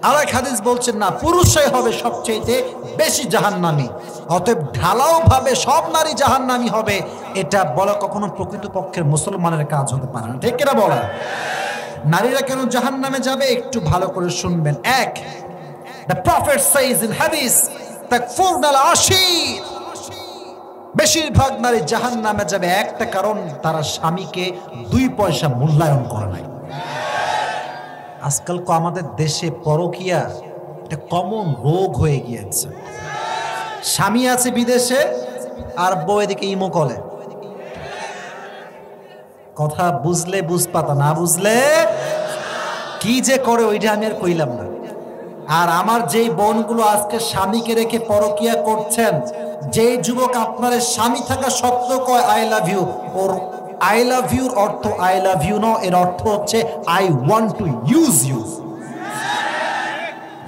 [SPEAKER 1] আর এক হাদিস বলছে না, পুরুষরাই হবে সবচেয়ে বেশি জাহান্নামী। অতএব ঢালাও ভাবে সব নারী জাহান্নামী হবে, এটা বলা কখনো প্রকৃতপক্ষের মুসলমানের কাজ হতে পারে না, ঠিক কিনা বলা? নারীরা কেন জাহান্নামে যাবে একটু ভালো করে শুনবেন। এক, দ্য প্রফেট সেইজ ইন হাদিস তাকফুরনাল আশীর, বেশিরভাগ নারী জাহান্নামে যাবে একটা কারণ, তারা স্বামীকে 2 পয়সা মূল্যায়ন করে নাই। আজকাল আমাদের দেশে পরকীয়া একটা কমন রোগ হয়ে গিয়েছে। স্বামী আছে বিদেশে আর বউ এদিকে ইমো কলে। কথা বুঝলে বুঝপাতা, না বুঝলে কি যে করে ওইটা আমি আর কইলাম না। আর আমার যেই বোনগুলো আজকে স্বামীকে রেখে পরকীয়া করছেন, যে যুবক আপনার স্বামী থাকা সত্ত্বেও কয় আই লাভ ইউ, ওর আই লাভ ইউর অর্থ আই লাভ ইউ নো, এর অর্থ হচ্ছে I want to use you.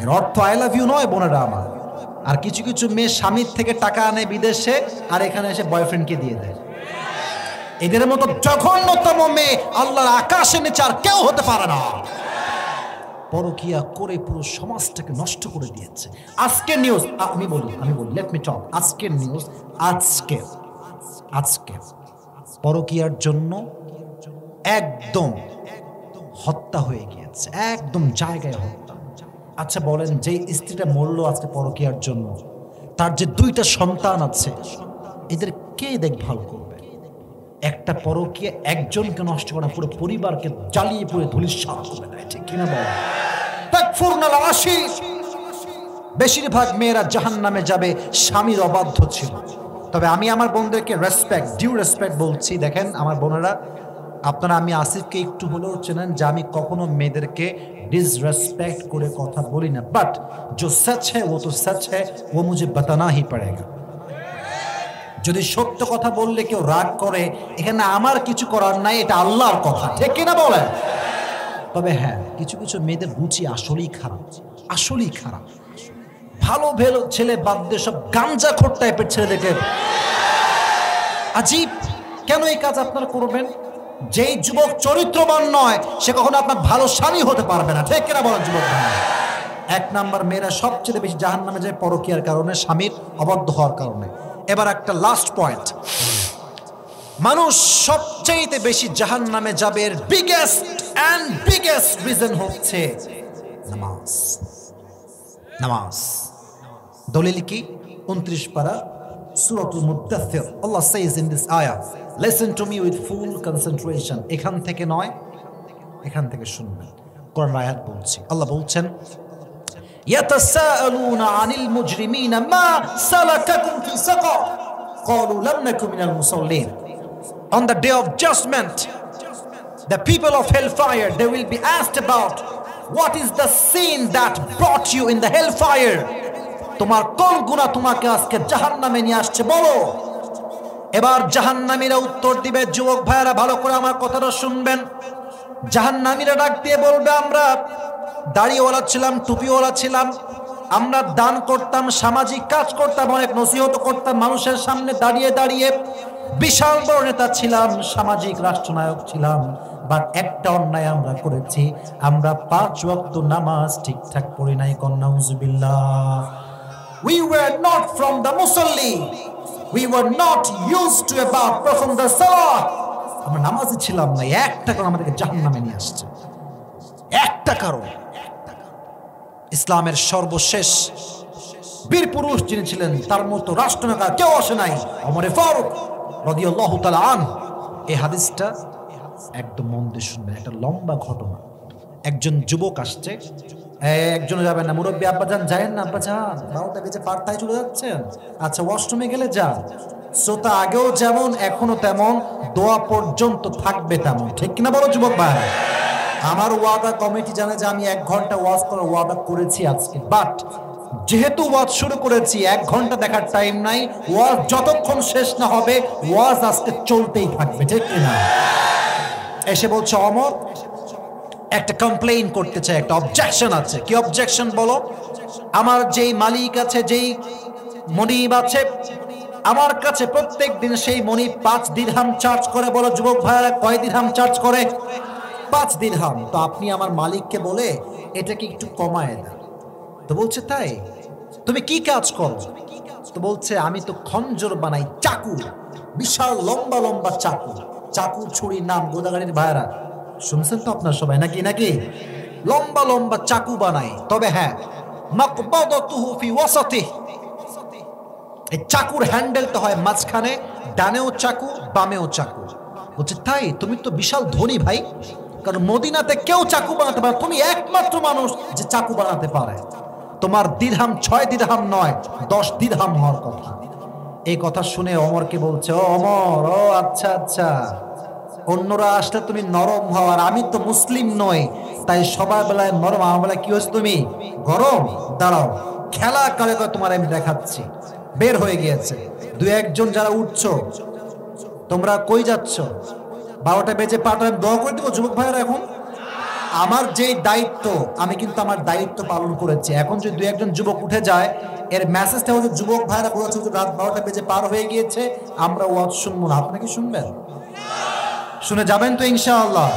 [SPEAKER 1] এর অর্থ আই লাভ ইউ নয় বোনেরা আমার। আর কিছু কিছু মেয়ে স্বামীর থেকে টাকা আনে বিদেশে, আর এখানে এসে বয়ফ্রেন্ডকে দিয়ে দেয়। এদের মতো জঘন্যতম মেয়ে আল্লাহর আকাশের নিচে আর কেউ হতে পারে না। পরকীয়া করে পুরো সমাজটাকে নষ্ট করে দিয়েছে। আজকের নিউজ আমি বলি লেট মি টক। আজকের নিউজ, আজকে পরকীয়ার জন্য একদম হত্যা হয়ে গিয়েছে, একদম জায়গায় হত্যা। আচ্ছা বলেন, যে স্ত্রীটা মরলো আজকে পরকীয়ার জন্য, তার যে 2টা সন্তান আছে, এদের কে দেখভাল করবে? একটা পরকীয়া একজনকে নষ্ট করা পুরো পরিবারকে জ্বালিয়ে পুরো ধূলিসাৎ করে দেয়, ঠিক কিনা বলেন? তাকফুরনাল আশীর, বেশিরভাগ মেয়েরা জাহান্নামে যাবে স্বামীর অবাধ্য ছিল। তবে আমি আমার বোনদেরকে ডিউ রেসপেক্ট বলছি। দেখেন আমার বোনেরা, আপনারা আমি আসিফকে একটু হলেও চেনেন যে আমি কখনো মেয়েদেরকে ডিসরেসপেক্ট করে কথা বলি না, বাট जो सच है वो तो सच है, वो मुझे बताना ही पड़ेगा। যদি সত্য কথা বললে কেউ রাগ করে, এখানে আমার কিছু করার নাই, এটা আল্লাহর কথা, ঠিক কিনা বলেন? তবে হ্যাঁ, কিছু কিছু মেয়েদের রুচি আসলেই খারাপ, আসলেই খারাপ। ভালো ভালো ছেলে বাদ দিয়ে সব গাঞ্জাখোর টাইপের ছেলেদেরকে, আজীব। কেন এই কাজ আপনারা করবেন? যেই যুবক চরিত্রবান নয় সে কখনো আপনার ভালো স্বামী হতে পারবে না, ঠিক কিনা বলেন যুবক? 1 নাম্বার, মেয়েরা সবচেয়ে বেশি জাহান্নামে যায় পরকীয়ার কারণে, স্বামীর অবাধ্য হওয়ার কারণে। এবার একটা লাস্ট পয়েন্ট, মানুষ সবচেয়ে বেশি জাহান্নামে যাবে বিগেস্ট রিজন হচ্ছে নামাজ। দলিল কি? 29 পারা সূরাতুল মুদ্দাথির, আল্লাহ says in this ayah listen to me with full concentration. এখান থেকে নয়, এখান থেকে শুনবেন। কোরআন আয়াত বলছি, আল্লাহ বলছেন ইয়াতাসাআলুনা আনিল মুজরিমিনা মা সালাকাকুম ফি সাকার ক্বালু লাম নাকু মিনাল মুসাল্লিন। On the day of judgment, the people of hellfire, they will be asked about what is the sin that brought you in the hellfire. তোমার কোন গুনাহ তোমাকে আজকে জাহান্নামে নিয়ে আসছে বলো। এবার জাহান্নামীরা উত্তর দিবে, যুবক ভাইরা ভালো করে আমার কথাটা শুনবেন। জাহান্নামীরা ডাক দিয়ে বলবে, আমরা দাড়িওয়ালা ছিলাম, টুপিওয়ালা ছিলাম, আমরা দান করতাম, সামাজিক কাজ করতাম, অনেক নসিহত করতাম মানুষের সামনে দাঁড়িয়ে দাঁড়িয়ে, বিশাল বড় নেতা ছিলাম, সামাজিক রাষ্ট্রনায়ক ছিলাম, বাট একটা অন্যায় আমরা করেছি, আমরা 5 ওয়াক্ত নামাজ ঠিকঠাক পড়ি নাই। নাউজুবিল্লাহ। We were not from the musalli, we were not used to about perform the salah. আমরা নামাজি ছিলাম না, একটা কারণ আমাদেরকে জাহান্নামে নিয়ে আসছে, একটা কারণ। ইসলামের সর্বশেষ বীর পুরুষ যিনি ছিলেন, তার মতো রাষ্ট্রনেতা কেউ আসে নাই, ওমর ফারুক রাদিয়াল্লাহু তাআলা আনহু। এই হাদিসটা একদম মন দিয়ে শুনবেন, একটা লম্বা ঘটনা। একজন যুবক আসছে, একজনে যাবেন না, মুরব্বী আব্বাজান যায়েন না, আব্বাজান 12টা বেজে পারতায় চলে যাচ্ছেন, আচ্ছা ওয়াশরুমে গেলে যান। শ্রোতা আগেও যেমন এখনো তেমন, দোয়া পর্যন্ত থাকবে তেমন, ঠিক কিনা বলো যুবক ভাই? আমার ওয়াদা কমিটি জানে যে আমি 1 ঘন্টা ওয়াজ করার ওয়াদা করেছি আজকে, বাট যেহেতু ওয়াজ শুরু করেছি 1 ঘন্টা দেখার টাইম নাই, ওয়াজ যতক্ষণ শেষ না হবে ওয়াজ আজকে চলতেই থাকবে, ঠিক কিনা? এসে বলছে, অমর একটা কমপ্লেইন করতে চাই, একটা অবজেকশন আছে। কি অবজেকশন বলো? আমার যেই মালিক আছে, যেই মনিব আছে, আমার কাছে প্রত্যেক দিন সেই মনিব 5 দিরহাম চার্জ করে। বলো যুবক ভাইরা, কয় দিরহাম চার্জ করে? 5 দিরহাম। তো আপনি আমার মালিককে বলে এটাকে একটু কমায় দেন। তো বলছে, তাই? তুমি কি কাজ করো? তো বলছে, আমি তো খঞ্জর বানাই, চাকু, বিশাল লম্বা লম্বা চাকু, চাকু ছুরির নাম গোদাগাড়ির ভাইরা শুনছেন তো আপনার সবাই, নাকি নাকি লম্বা লম্বা চাকু বানাই। তবে হ্যাঁ, মাকবাদাতুহু ফি ওয়াসাতিহি, এই চাকুর হ্যান্ডেলটা হয় মাঝখানে, ডানেও চাকু বামেও চাকু। বলছে, তাই? তুমি তো বিশাল ধনী ভাই, কারণ মদিনাতে কেউ চাকু বানাতে পারে, তুমি একমাত্র মানুষ যে চাকু বানাতে পারে। তোমার দিরহাম 6 দিরহাম নয়, 10 দিরহাম হওয়ার কথা। এই কথা শুনে ওমরকে বলছে, ও ওমর, ও আচ্ছা আচ্ছা, অন্যরা আসলে তুমি নরম হও, আর আমি তো মুসলিম নই, তাই সবার বেলায় নরম, আমার বেলায় কি হয়েছে তুমি গরম? দাঁড়াও, খেলা করে তোমার আমি দেখাচ্ছি। বের হয়ে গিয়েছে। 2-1 জন যারা উঠছো, তোমরা কই যাচ্ছ? 12টা বেজে পাটা আমি দোয়া করে দিব যুবক ভাইয়েরা। এখন আমার যেই দায়িত্ব, আমি কিন্তু আমার দায়িত্ব পালন করেছি। এখন যদি 2-1 জন যুবক উঠে যায়, এর মেসেজটা হচ্ছে যুবক ভাইরা বলেছে যে রাত 12টা বেজে পার হয়ে গিয়েছে, আমরা ওয়াজ শুনবো না। আপনারা কি শুনবেন? শুনে যাবেন তো ইনশাআল্লাহ।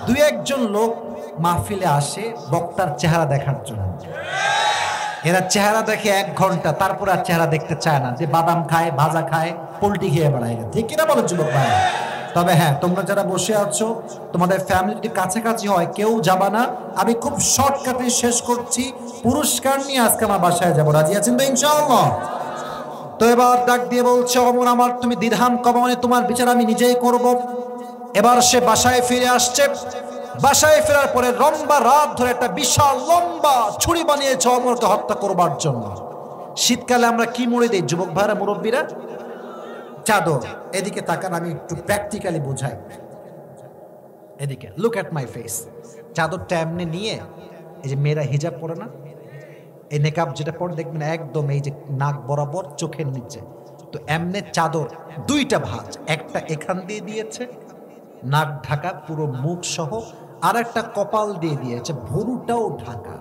[SPEAKER 1] 2-1 জন লোক মাহফিলে আসে বক্তার চেহারা দেখার জন্য। এরা চেহারা দেখে 1 ঘন্টা, তারপর আর চেহারা দেখতে চায় না, যে বাদাম খায়, ভাজা খায়, পোল্ট্রি খেয়ে বেড়ায়, ঠিক কিনা বলো যুবক ভাই? তবে হ্যাঁ, তোমরা যারা বসে আছো, তোমাদের ফ্যামিলি যদি কাছাকাছি হয়, কেউ যাবা না। আমি খুব শর্টকাটে শেষ করছি, পুরস্কার নিয়ে আজকে আমার বাসায় যাবো। রাজি আছেন তো ইনশাআল্লাহ? তো এবার ডাক দিয়ে বলছে, অমর আমার তুমি দিরহাম কমানে তোমার বিচার আমি নিজেই করব। এবার সে বাসায় ফিরে আসছে। বাসায় ফেরার পরে লম্বা রাত ধরে একটা বিশাল লম্বা ছুরি বানিয়েছে অমরকে হত্যা করবার জন্য। শীতকালে আমরা কি মুড়ে দিই যুবক ভাইরা, মুরব্বীরা? চাদর। এদিকে তাকান, আমি একটু প্র্যাকটিক্যালি বোঝাই। এদিকে লুক অ্যাট মাই ফেস। চাদরটা এমনি নিয়ে, এই যে মেয়েরা হিজাব পরে না, এই নেকাব যেটা পরে দেখবেন একদম এই যে নাক বরাবর চোখের নিচে, তো এমনি চাদর 2টা ভাঁজ, একটা এখান দিয়ে দিয়েছে নাক ঢাকা পুরো মুখ সহ, আর একটা কপাল দিয়ে দিয়েছে ভুরুটাও ঢাকা।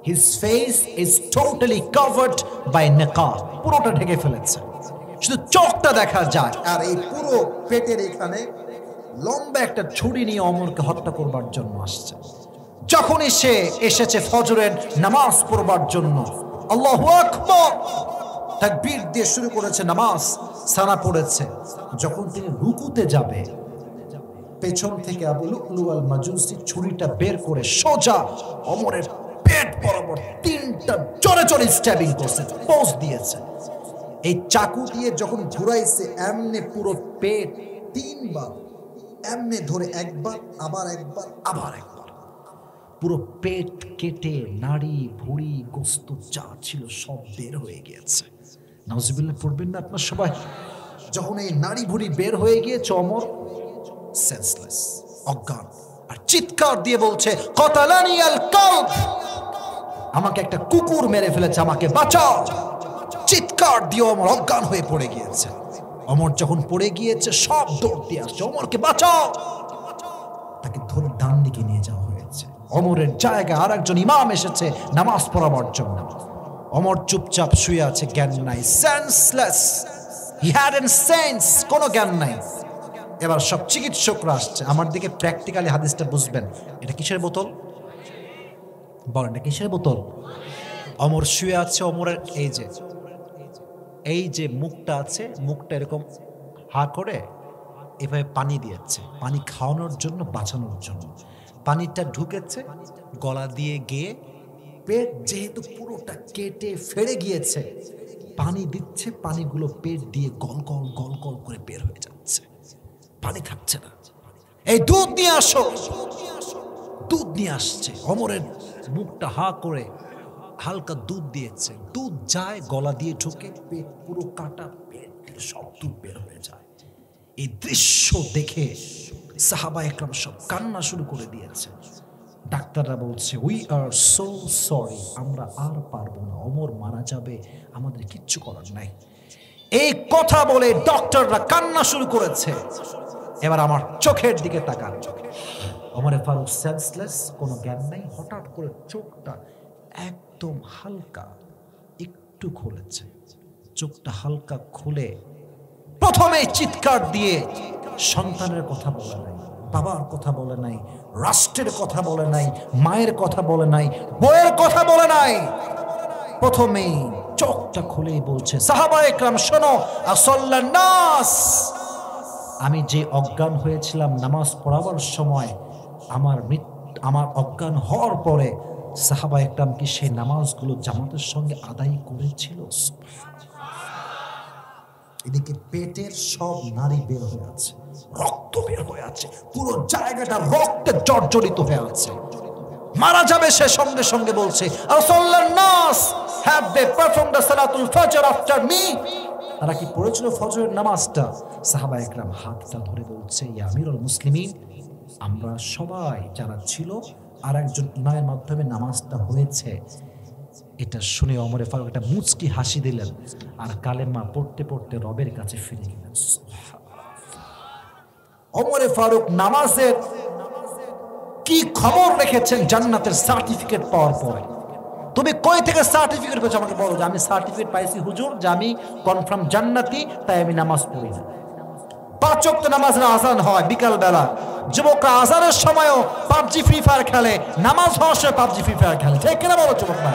[SPEAKER 1] His face is totally covered by নিকাব, পুরোটা ঢেকে ফেলেছে, শুধু চোখটা দেখা যায়। আর এই পুরো পেটের এখানে লম্বা একটা ছুরি নিয়ে অমরকে হত্যা করবার জন্য আসছে। যখনই সে এসেছে ফজরের নামাজ পড়বার জন্য, আল্লাহু আকবার তাকবীর দিয়ে শুরু করেছে নামাজ, সানা পড়েছে। যখন তিনি রুকুতে যাবে, পেছন থেকে আবু লুলু আল মাজুসি ছুরিটা বের করে সোজা অমরের পেট বরাবর 3টা জোরে জোরে স্ট্যাবিং করছে, পোজ দিয়েছে। এই চাকু দিয়ে যখন ঘুরাইছে এমনি পুরো পেট 3 বার এমনি ধরে, একবার আবার একবার আবার একবার, পুরো পেট কেটে নাড়ি ভুঁড়ি গোস্ত যা ছিল সব বের হয়ে গিয়েছে। নাউজুবিল্লাহ পড়বেন না আপনার সবাই? যখন এই নাড়ি ভুঁড়ি বের হয়ে গিয়েছে অমর সেন্সলেস, অজ্ঞান, আর চিৎকার দিয়ে বলছে কতালানি আল কালব, আমাকে একটা কুকুর মেরে ফেলেছে, আমাকে বাঁচাও। চিৎকার দিয়ে অমর অজ্ঞান হয়ে পড়ে গিয়েছে। অমর যখন পড়ে গিয়েছে সব দৌড় দিয়ে আসছে, অমরকে বাঁচাও। তাকে ধরে ডান দিকে নিয়ে যাওয়া হয়েছে। অমরের জায়গায় আর একজন ইমাম এসেছে নামাজ পড়াবার জন্য। অমর চুপচাপ শুয়ে আছে, জ্ঞান নাই, সেন্সলেস, হি হ্যাডন্ট সেন্স, কোনো জ্ঞান নাই। এবার সব চিকিৎসকরা আসছে। আমার দিকে প্র্যাকটিক্যালি হাদিসটা বুঝবেন। এটা কিসের বোতল বলেন, এটা কিসের বোতল? অমর শুয়ে আছে, অমরের এই যে মুখটা আছে, মুখটা এরকম হা করে এভাবে পানি দিয়েছে, পানি খাওয়ানোর জন্য, বাঁচানোর জন্য। পানিটা ঢুকেছে গলা দিয়ে গিয়ে, পেট যেহেতু পুরোটা কেটে ফেড়ে গিয়েছে, পানি দিচ্ছে, পানিগুলো পেট দিয়ে গল গল গল গল করে বের হয়ে যাচ্ছে, পানি থাকছে না। এই দুধ নিয়ে আসো, দুধ নিয়ে আসছে। অমরের মুখটা হা করে হালকা দুধ দিয়েছে, দুধ যায় গলা দিয়ে ঢুকে, পেট পুরো কাটা, পেট থেকে সব দুধ বের হয়ে যায়। এই দৃশ্য দেখে সাহাবা একরাম সব কান্না শুরু করে দিয়েছে। ডাক্তাররা বলছে উই আর সো সরি, আমরা আর পারবো না, অমর মারা যাবে, আমাদের কিচ্ছু করার নাই। এই কথা বলে ডক্টররা কান্না শুরু করেছে। এবার আমার চোখের দিকে তাকান, ওমরে ফারুক সেন্সলেস, কোনো জ্ঞান নাই। হঠাৎ করে চোখটা একদম হালকা একটু খুলেছে, চোখটা হালকা খুলে প্রথমে চিৎকার দিয়ে সন্তানের কথা বলে নাই, বাবার কথা বলে নাই, রাষ্ট্রের কথা বলে নাই, মায়ের কথা বলে নাই, বইয়ের কথা বলে নাই। প্রথমেই চোখটা খুলেই বলছে সাহাবা একরাম শোনো, আসল্লান নাস, আমি যে অজ্ঞান হয়েছিলাম নামাজ পড়াবার সময়, আমার অজ্ঞান হওয়ার পরে সাহাবা একরাম কি সেই নামাজগুলো জামাতের সঙ্গে আদায় করেছিল? এদিকে পেটের সব নাড়ি বের হয়ে আছে, রক্ত বের হয়ে আছে, পুরো জায়গাটা রক্তে জর্জরিত হয়ে আছে। মারা যাবে সে, সঙ্গে সঙ্গে বলছে আসল্লান নাস হ্যাভ দে পারফর্মড দ্য সালাতুল ফজর আফটার মি, তারা কি পড়েছিল ফজরের নামাজটা? সাহাবা একরাম হাতটা ধরে বলছে ইয়া আমিরুল মুসলিমিন, আমরা সবাই যারা ছিল আর একজন ইমামের মাধ্যমে নামাজটা হয়েছে। এটা শুনে ওমরে ফারুক একটা মুচকি হাসি দিলেন আর কালেমা পড়তে পড়তে রবের কাছে ফিরে গেলেন। ওমরে ফারুক নামাজের কি খবর রেখেছেন জান্নাতের সার্টিফিকেট পাওয়ার পরে। তুমি কই থেকে সার্টিফিকেট পেয়েছো আমাকে বলো। যে আমি সার্টিফিকেট পাইছি হুজুর, যে আমি কনফার্ম জান্নাতি, তাই আমি নামাজ পড়ি না। 5 ওয়াক্ত নামাজের আজান হয় বিকাল বেলা, যুবকরা আজানের সময়ও পাবজি ফ্রি ফায়ার খেলে, নামাজ হওয়ার সময় পাবজি ফ্রি ফায়ার খেলে, ঠিক কিনা বলো যুবকরা?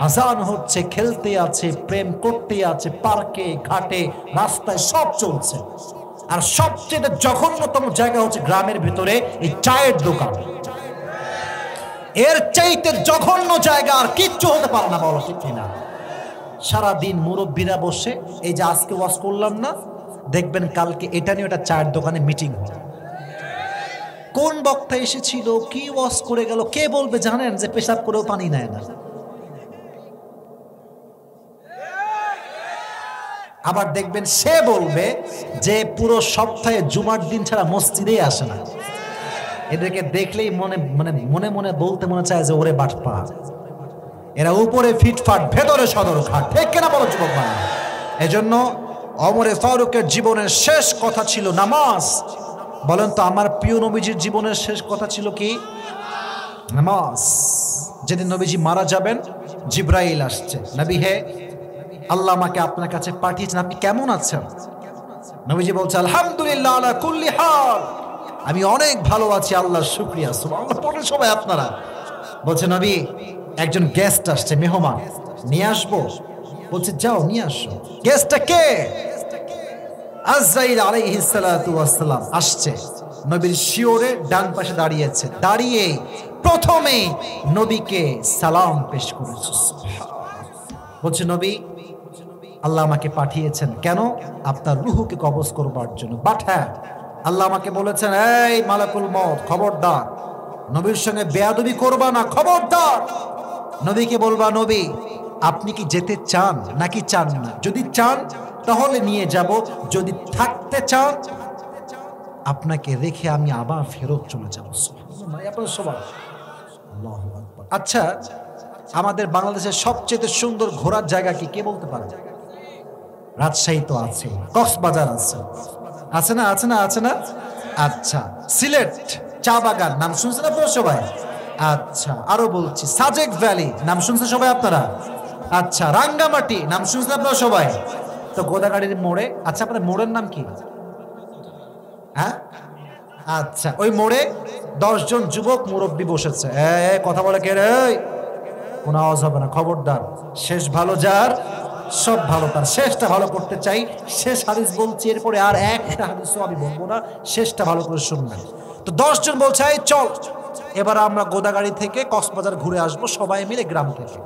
[SPEAKER 1] আজান হচ্ছে, খেলতে আছে, প্রেম করতে আছে, পার্কে ঘাটে রাস্তায় সব চলছে। আর সবচেয়ে জঘন্যতম জায়গা হচ্ছে গ্রামের ভিতরে এই চায়ের দোকান। এর চাইতে জঘন্য জায়গা আর কিচ্ছু হতে পারে না, বলো ঠিক কিনা? সারাদিন মুরব্বীরা বসে, এই যে আজকে ওয়াজ করলাম না, দেখবেন কালকে এটা নিয়ে ওটা চায়ের দোকানে মিটিং হবে। কোন বক্তা এসেছিল, কি ওয়াজ করে গেল, কে বলবে জানেন? যে পেশাব করেও পানি নেয় না। আবার দেখবেন সে বলবে যে পুরো সপ্তাহে জুমার দিন ছাড়া মসজিদেই আসে না। এদেরকে দেখলেই মনে মনে বলতে মনে চায় যে ওরে বাটপা, এরা উপরে ফিটফাট ভেতরে সদর খাট, ঠিক কিনা বলো যুবক ভাই? এজন্য ওমরে ফারুকের জীবনের শেষ কথা ছিল নামাজ। বলেন তো আমার প্রিয় নবীজির জীবনের শেষ কথা ছিল কি? নামাজ। যেদিন নবীজি মারা যাবেন, জিব্রাইল আসছে, নবী হে, আল্লাহ আমাকে আপনার কাছে পাঠিয়েছেন, আপনি কেমন আছেন? নবীজি বলছে আলহামদুলিল্লাহ আলা কুল্লি হাল, আমি অনেক ভালো আছি, আল্লাহর শুকরিয়া। সুবহানাল্লাহ পড়েন সবাই আপনারা। বলছে নবী একজন গেস্ট আসছে, মেহমান, নিয়ে আসবো? বলছে যাও নিয়ে আসো। গেস্টটা কে? আজরাইল আলাইহিস সালাতু ওয়াস সালাম আসছে। নবীর শিওরে ডান পাশে দাঁড়িয়েছে, দাঁড়িয়ে প্রথমে নবীকে সালাম পেশ করেছে। বলছে নবী আল্লাহ আমাকে পাঠিয়েছেন কেন? আপনার রুহুকে কবজ করবার জন্য। বাট হ্যাঁ, আল্লাহ আমাকে বলেছেন, এই মালাকুল মউত, খবরদার নবীর সঙ্গে বেয়াদবি করবা না, খবরদার। নবীকে বলবা, নবী আপনি কি যেতে চান নাকি চান না? যদি চান তাহলে নিয়ে যাব, যদি থাকতে চান আপনাকে রেখে আমি আবার ফেরত চলে যাব। আচ্ছা, আমাদের বাংলাদেশের সবচেয়ে সুন্দর ঘোরার জায়গা কি কে বলতে পারে? রাজশাহী তো আছে, কক্সবাজার আছে, আছে না? আছে না? আছে না? আচ্ছা, সিলেট চা বাগান নাম শুনছেন আপনারা সবাই? আচ্ছা, আরো বলছি, সাজেক ভ্যালি নাম শুনছেন সবাই আপনারা? আচ্ছা, রাঙ্গামাটি নাম শুনছেন আপনারা সবাই? তো গোদাগাড়ির মোড়ে, আচ্ছা আপনার মোড়ের নাম কি? হ্যাঁ, আচ্ছা, ওই মোড়ে 10 জন যুবক মুরব্বী বসেছে। কথা বলে কে রে? কোনো আওয়াজ হবে না, খবরদার। শেষ ভালো যার, সব ভালো তার। শেষটা ভালো করতে চাই, শেষ হাদিস বলছি, এরপরে আর একটা হাদিসও আমি বলবো না, শেষটা ভালো করে শুনবেন। তো 10 জন বলছে, এই চল এবার আমরা গোদাগাড়ি থেকে কক্সবাজার ঘুরে আসবো সবাই মিলে গ্রাম থেকে।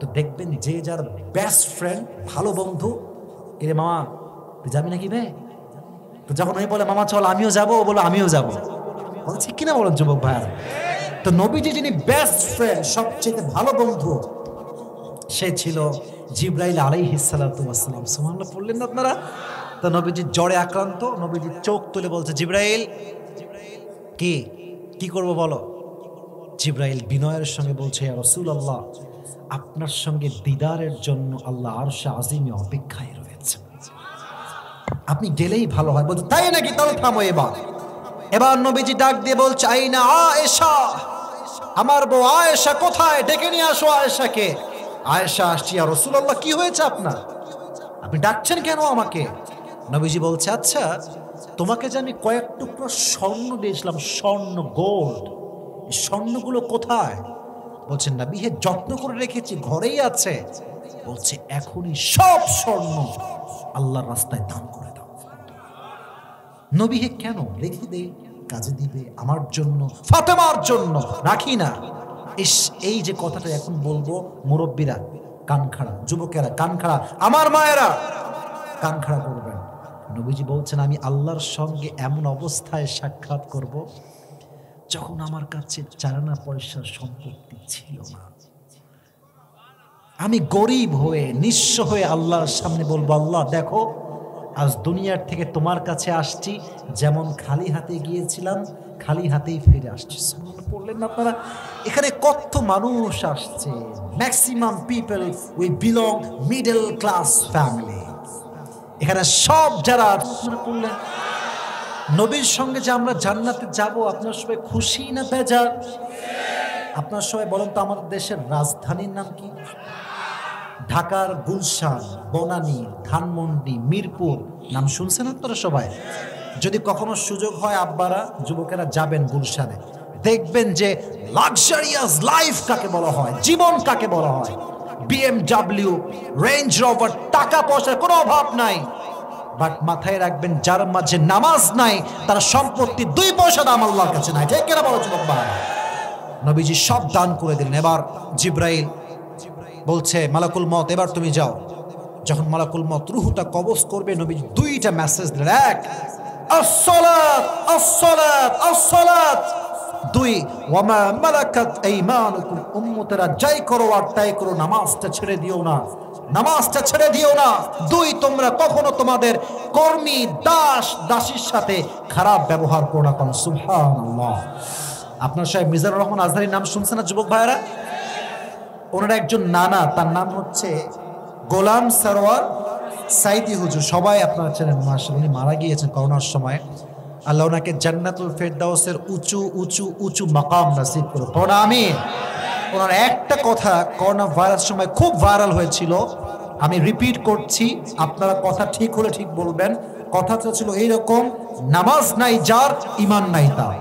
[SPEAKER 1] তো দেখবেন যে যার বেস্ট ফ্রেন্ড, ভালো বন্ধু, এরে মামা তুই যাবি নাকি বে? তো যখন ওই বলে মামা চল আমিও যাবো, ও বলো আমিও যাবো। বলছি কিনা বলেন যুবক ভাইয়ারা? তো নবীজি যিনি বেস্ট ফ্রেন্ড, সবচেয়ে ভালো বন্ধু, সে ছিল জিবরাইল আলাইহিস সালাতু ওয়াস সালাম। সুবহানাল্লাহ পড়লেন না আপনারা? তো নবীজি জ্বরে আক্রান্ত, নবীজি চোখ তুলে বলছে, জিবরাইল কি করব বলো? জিবরাইল বিনয়ের সঙ্গে বলছে, ইয়া রাসূলুল্লাহ আপনার সঙ্গে দিদারের জন্য আল্লাহ আরশে আজিমে অপেক্ষায় রয়েছে, আপনি গেলেই ভালো হয়। বলছে তাই নাকি? তাহলে থামো। এবার নবীজি ডাক দিয়ে বলছে, আইনা আয়েশা, আমার বউ আয়েশা কোথায়? ডেকে নিয়ে আসো আয়েশাকে। আয়েশা আসছি। ইয়া রাসূলুল্লাহ কি হয়েছে আপনার? আপনি ডাকছেন কেন আমাকে? নবীজি বলছে, আচ্ছা তোমাকে যে আমি কয়েক টুকরো স্বর্ণ দিয়েছিলাম, স্বর্ণ গোল্ড, এই স্বর্ণগুলো কোথায়? বলছেন নবী হে যত্ন করে রেখেছি, ঘরেই আছে। বলছে এখনই সব স্বর্ণ আল্লাহর রাস্তায় দান করে দাও। নবী হে কেন? রেখে দে, কাজে দিবে, আমার জন্য, ফাতেমার জন্য রাখি না। এই যে কথাটা এখন বলবো, মুরব্বীরা কান খাড়া, যুবকেরা কান খাড়া, আমার মায়েরা কান খাড়া করবেন। নবীজি বলছেন আমি আল্লাহর সঙ্গে এমন অবস্থায় সাক্ষাৎ করব যখন আমার কাছে চারানা পয়সার সম্পত্তি ছিল না। আমি গরিব হয়ে, নিঃস্ব হয়ে আল্লাহর সামনে বলবো, আল্লাহ দেখো আজ দুনিয়ার থেকে তোমার কাছে আসছি, যেমন খালি হাতে গিয়েছিলাম খালি হাতেই ফিরে আসছি। পড়লেন না আপনারা? এখানে কত মানুষ আসছে, maximum people we belong middle class family. এখানে সব যারা পড়লেন, নবীর সঙ্গে যে আমরা জান্নাতে যাব, আপনার সবাই খুশি না বেজার? আপনার সবাই বলেন তো, আমাদের দেশের রাজধানীর নাম কি? ঢাকার গুলশান, বনানী, ধানমন্ডি, মিরপুর নাম শুনছেন আপনারা সবাই? যদি কখনো সুযোগ হয় আব্বারা, যুবকেরা যাবেন গুলশানে, দেখবেন যে লাক্সারিয়াস লাইফ কাকে বলা হয়, জীবন কাকে বলা হয়। BMW, রেঞ্জ রোভার, টাকা পয়সার কোনো অভাব নাই। বাট মাথায় রাখবেন, যার মাঝে নামাজ নাই তার সম্পত্তি 2 পয়সা দাম আল্লাহর কাছে নাই। ঠিক কিনা বলো যুবক ভাই? নবীজি সব দান করে দিলেন। এবার জিবরাইল বলছে, মালাকুল মউত এবার তুমি যাও। যখন মালাকুল মউত রূহটা কবজ করবে, নবীজি 2টা মেসেজ দিলেন। 1 আস-সালাত আস-সালাত আস-সালাত, 2 ওয়ামা মালাকাত আইমানুকুম, উম্মতেরা যাই করো আর তাই করো, নামাজটা ছেড়ে দিও না, নামাজটা ছেড়ে দিও না। 2 তোমরা কখনো তোমাদের কর্মী দাস দাসীর সাথে খারাপ ব্যবহার করো না। কোন সুবহানাল্লাহ। আপনার সাহেব মিজানুর রহমান আজহারীর নাম শুনছেন না যুবক ভাইয়েরা? ওনার একজন নানা, তার নাম হচ্ছে গোলাম সরওয়ার সাইদি হুজুর। সবাই আপনারা চেনেন, মাশাআল্লাহ। উনি মারা গিয়েছেন করোনার সময়। আল্লাহ ওনাকে জান্নাতুল ফেরদাউসের উঁচু উঁচু উঁচু মাকাম নসিব করুন। পড়া আমিন। ওনার একটা কথা করোনা ভাইরাস সময় খুব ভাইরাল হয়েছিল, আমি রিপিট করছি, আপনারা কথা ঠিক হলে ঠিক বলবেন। কথাটা ছিল এইরকম, নামাজ নাই যার, ঈমান নাই তার।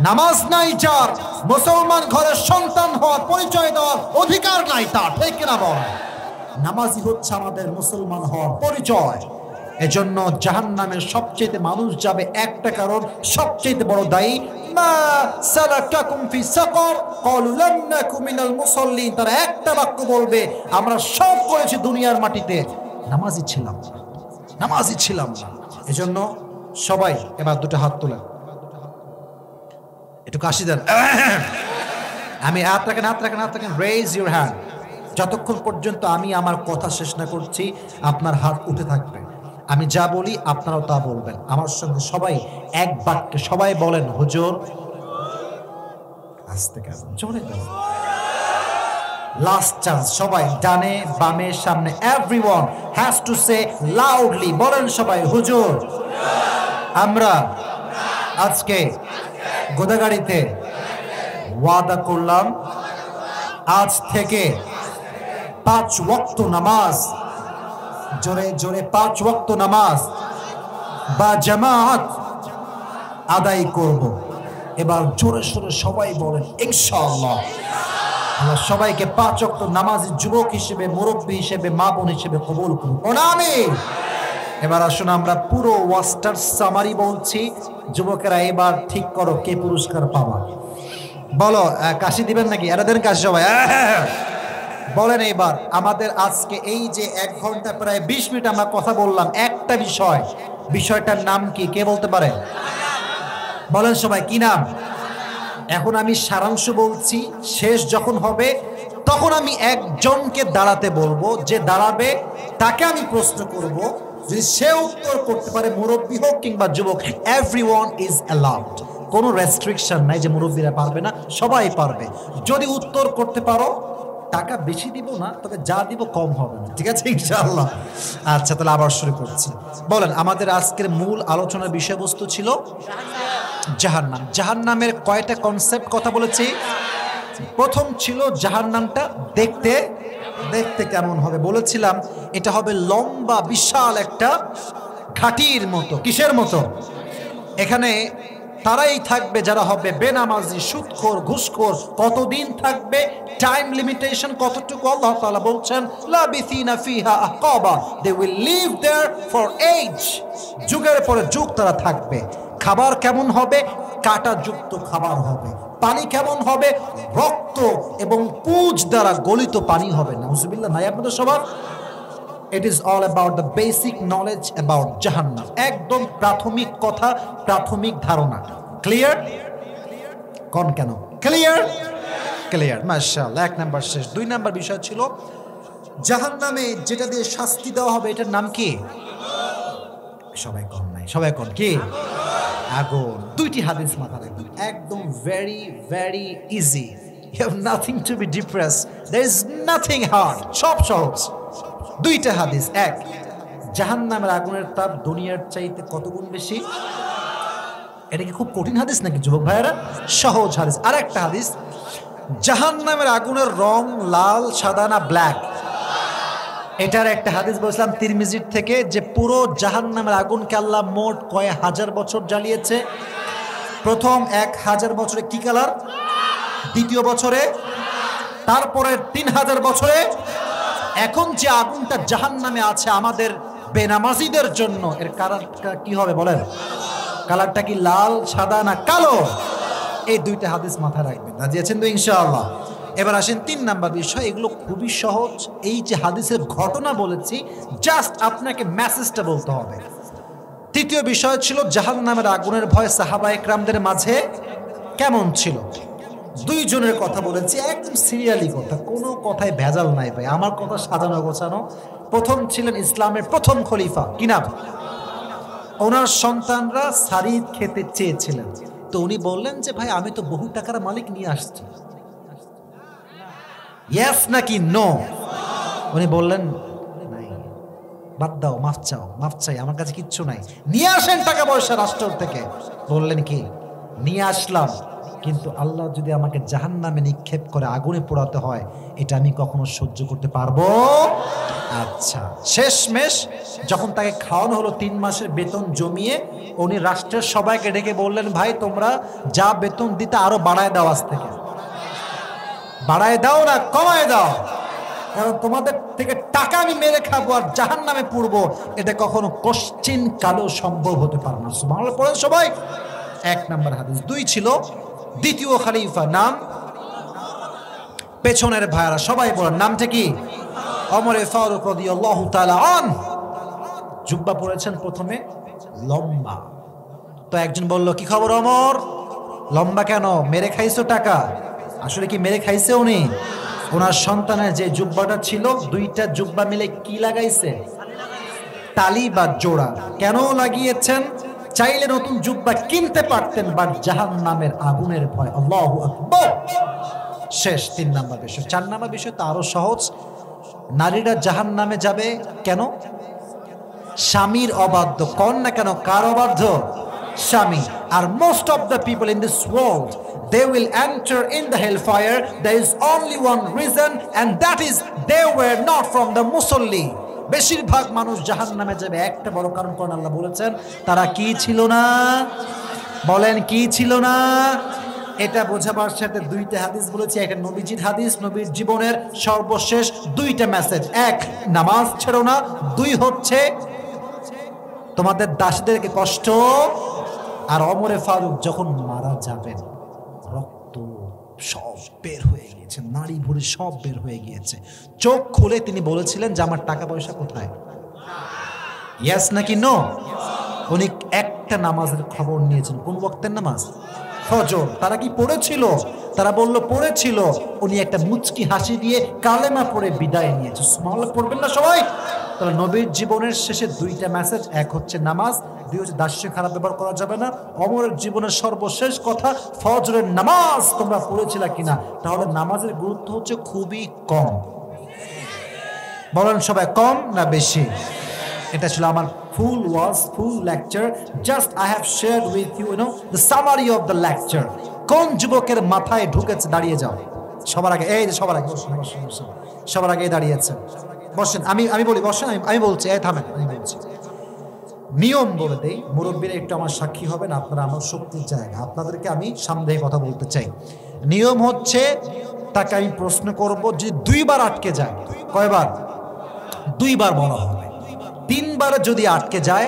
[SPEAKER 1] নামাজ নাই যার, মুসলমান ঘরের সন্তান হওয়ার, পরিচয় দেওয়ার অধিকার নাই তার। ঠিক কিনা বল? নামাজই হচ্ছে আমাদের মুসলমান হওয়ার পরিচয়। এজন্য জাহান্নামের সবচেয়ে মানুষ যাবে একটা কারণ, সবচেয়ে বড় দায়ী মা সালাকাকুম ফি সাকার ক্বালু লাম নাকু মিনাল মুসাল্লিন। তারা একটা বাক্য বলবে, আমরা সব করেছি দুনিয়ার মাটিতে, নামাজি ছিলাম না, নামাজি ছিলাম না। এজন্য সবাই এবার দুটো হাত তোলেন, একটু কাশি দেন। আমি হাত রাখেন, হাত রাখেন, হাত রাখেন, রেজ ইউর হ্যান্ড। যতক্ষণ পর্যন্ত আমি আমার কথা শেষ না করছি আপনার হাত উঠে থাকবে। আমি যা বলি আপনারাও তা বলবেন আমার সঙ্গে, সবাই এক বাক্যে সবাই বলেন হুজুর। আস্তে কেন, জোরে বলেন। লাস্ট চান্স, সবাই ডানে বামে সামনে, everyone has to say loudly, বলেন সবাই হুজুর। আমরা আজকে গোদাগাড়িতে ওয়াদা করলাম আজ থেকে 5 ওয়াক্ত নামাজ, জোরে জোরে 5 ওয়াক্ত নামাজ বা জামাত আদায় করব। এবার জোরে সোরে সবাই বলেন ইনশাআল্লাহ। আল্লাহ সবাইকে 5 ওয়াক্ত নামাজি যুবক হিসেবে, মুরব্বী হিসেবে, মা বোন হিসেবে কবুল করুন, আমিন। এবার আসুন আমরা পুরো ওয়াস্টার সামারি বলছি, যুবকেরা এবার ঠিক করো কে পুরস্কার পাবা। বলো, কাশি দিবেন নাকি? এরাদের কাশি সবাই বলেন। এবার আমাদের আজকে এই যে 1 ঘন্টা প্রায় 20 মিনিট আমরা কথা বললাম একটা বিষয়, বিষয়টার নাম কি কে বলতে পারে? বলেন সবাই, কি নাম? এখন আমি সারাংশ বলছি, শেষ যখন হবে তখন আমি একজনকে দাঁড়াতে বলবো, যে দাঁড়াবে তাকে আমি প্রশ্ন করব, যদি সে উত্তর করতে পারে, মুরব্বী হোক কিংবা যুবক, এভরিওয়ান ইজ অ্যালাউড। কোনো রেস্ট্রিকশন নাই যে মুরব্বীরা পারবে না, সবাই পারবে। যদি উত্তর করতে পারো টাকা বেশি দিব না, তবে যা দিব কম হবে না, ঠিক আছে ইনশাআল্লাহ? আচ্ছা, তাহলে আবার শুরু করছি। বলেন, আমাদের আজকের মূল আলোচনার বিষয়বস্তু ছিল জাহান্নাম। জাহান্নামের কয়টা কনসেপ্ট কথা বলেছি? প্রথম ছিল জাহান্নামটা দেখতে দেখতে কেমন হবে। বলেছিলাম এটা হবে লম্বা বিশাল একটা ঘাটির মতো। কিসের মতো? এখানে তারাই থাকবে যারা হবে বেনামাজি, সুদখোর, ঘুষখোর। কতদিন থাকবে? টাইম লিমিটেশন কতটুকু? আল্লাহ তাআলা বলছেন লাবিথিনা ফিহা আহকাবা, they will live there for age. যুগের পরে যুগ তারা থাকবে। খাবার কেমন হবে? কাঁটাযুক্ত খাবার হবে। পানি কেমন হবে? রক্ত এবং পুঁজ দ্বারা গলিত পানি হবে। নাউজুবিল্লাহ, নাই আপনাদের সবার? It is all about the basic knowledge about Jahannam. একদম প্রাথমিক কথা, প্রাথমিক ধারণা। ক্লিয়ার? কোন কেন? ক্লিয়ার? ক্লিয়ার, মাশাআল্লাহ। 1 নাম্বার শেষ। 2 নাম্বার বিষয় ছিল জাহান্নামে যেটা দিয়ে শাস্তি দেওয়া হবে, এটার নাম কি? সবাই কোন নাই, সবাই কোন কি? আগুন। 2টি হাদিস মাথা রাখবেন, একদম very very easy. You have nothing to be depressed. There is nothing hard. সব সহজ। 2টা হাদিস। 1, জাহান্নামের আগুনের তাপ দুনিয়ার চাইতে কত গুণ বেশি? এটা কি খুব কঠিন হাদিস নাকি যুবক ভাইয়েরা? সহজ হাদিস। আরেকটা হাদিস, জাহান্নামের আগুনের রং লাল, সাদা না ব্ল্যাক? এটার একটা হাদিস বলছিলাম তিরমিজির থেকে, যে পুরো জাহান্নামের আগুনকে আল্লাহ মোট কয় হাজার বছর জ্বালিয়েছে। প্রথম 1000 বছরে কি কালার? দ্বিতীয় বছরে, তারপরে 3000 বছরে। এখন যে আগুনটা জাহান্নামে আছে আমাদের বেনামাজিদের জন্য, এর কালারটা কি হবে বলেন? কালারটা কি লাল, সাদা না কালো? এই 2টা হাদিস মাথায় রাখবেন। রাজি আছেন তো ইনশাআল্লাহ? এবার আসেন 3 নাম্বার বিষয়। এগুলো খুবই সহজ। এই যে হাদিসের ঘটনা বলেছি, জাস্ট আপনাকে মেসেজটা বলতে হবে। তৃতীয় বিষয় ছিল জাহান্নামের আগুনের ভয় সাহাবায়ে কেরামদের মাঝে কেমন ছিল। 2 জনের কথা বলেছি, একদম সিরিয়ালি কথা, কোনো কথায় ভেজাল নাই ভাই, আমার কথা সাজানো গোছানো। প্রথম ছিলেন ইসলামের প্রথম খলিফা, কি নাম? ওনার সন্তানরা সারিদ খেতে চেয়েছিলেন, তো উনি বললেন যে ভাই আমি তো বহু টাকার মালিক নিয়ে আসছি। ইয়েস নাকি নো? উনি বললেন নাই, বাদ দাও, মাফ চাও। মাফ চাই, আমার কাছে কিচ্ছু নাই, নিয়ে আসেন টাকা পয়সা রাষ্ট্র থেকে। বললেন কি? নিয়ে আসলাম, কিন্তু আল্লাহ যদি আমাকে জাহান্নামে নিক্ষেপ করে আগুনে পোড়াতে হয়, এটা আমি কখনো সহ্য করতে পারবো? আচ্ছা, শেষমেশ যখন তাকে খাওয়ানো হলো 3 মাসের বেতন জমিয়ে, উনি রাষ্ট্রের সবাইকে ডেকে বললেন ভাই তোমরা যা বেতন দিতে আরো বাড়ায় দাও, আজ থেকে বাড়ায় দাও না কমায় দাও, কারণ তোমাদের থেকে টাকা আমি মেরে খাবো আর জাহান্নামে পুড়বো, এটা কখনো কোশ্চিন কালেও সম্ভব হতে পারে না। সুবহানাল্লাহ পড়েন সবাই। এক নাম্বার হাদিস। 2 ছিল দ্বিতীয় খলিফা, নাম পেছনের ভাইরা সবাই বলেন নামটা কি? ওমরে ফারুক রাদিয়াল্লাহু তাআলা আনহু। জুব্বা পরেছেন প্রথমে লম্বা। তো একজন বলল, কি খবর ওমর, লম্বা কেন, মেরে খাইছো টাকা? আসলে কি মেরে খাইছে উনি? ওনার সন্তানের যে জুব্বাটা ছিল, দুইটা জুব্বা মিলে কি লাগাইছে? তালি বা জোড়া। কেন লাগিয়েছেন? চাইলে নতুন জুব্বা কিনতে পারতেন, বাট জাহান্নামের আগুনের ভয়। আল্লাহু আকবার। শেষ 3 নাম্বার বিষয়। 4 নাম্বার বিষয় তো আরো সহজ। নারীরা জাহান্নামে যাবে কেন? স্বামীর অবাধ্য। কোন না কেন, কার অবাধ্য? স্বামী। আর most of the people in this world, they will enter in the hellfire. There is only one reason, and that is they were not from the musalli. বেশিরভাগ মানুষ জাহান্নামে যাবে একটা বড় কারণ। কোন আল্লাহ বলেছেন, তারা কি ছিল না? বলেন কি ছিল না? এটা বোঝাবার সাথে 2টা হাদিস বলেছি। একটা নবীজির হাদিস, নবীর জীবনের সর্বশেষ 2টা মেসেজ। 1, নামাজ ছেড়ো না। 2 হচ্ছে তোমাদের দাসীদেরকে কষ্ট। আর ওমরে ফারুক যখন মারা যাবেন, রক্ত সব বের হয়ে গিয়েছে, নাড়ি ভুঁড়ি সব বের হয়ে গিয়েছে। চোখ খুলে তিনি বলেছিলেন যে আমার টাকা পয়সা কোথায়? ইয়েস নাকি নো? উনি একটা নামাজের খবর নিয়েছেন। কোন ওয়াক্তের নামাজ? ফজর। তারা কি পড়েছিল? তারা বলল পড়েছিল। উনি একটা মুচকি হাসি দিয়ে কালেমা পড়ে বিদায় নিয়েছে। সুবহানাল্লাহ পড়বেন না সবাই? তাহলে নবীর জীবনের শেষে 2টা মেসেজ। 1 হচ্ছে নামাজ, 2 হচ্ছে দাসের খারাপ ব্যবহার করা যাবে না। ওমরের জীবনের সর্বশেষ কথা, ফজরের নামাজ তোমরা পড়েছিলা কিনা? তাহলে নামাজের গুরুত্ব হচ্ছে খুবই কম। বলেন সবাই, কম না বেশি? এটা ছিল আমার full lecture. Just I have shared with you, the summary of the lecture. কোন যুবকের মাথায় ঢুকেছে? দাঁড়িয়ে যাও সবার আগে। এই যে সবার আগে বসেন, সবার আগে দাঁড়িয়েছে, বসেন। আমি বলি বসেন, আমি বলছি, এই থামেন, আমি বলছি। নিয়ম বলে দেই, মুরব্বীরা একটু আমার সাক্ষী হবেন, আপনারা আমার শক্তির জায়গা, আপনাদেরকে আমি সামনে কথা বলতে চাই। নিয়ম হচ্ছে, তাকে আমি প্রশ্ন করব, যদি 2 বার আটকে যায়, কয়বার? 2 বার বলা হবে। 3 বার যদি আটকে যায়,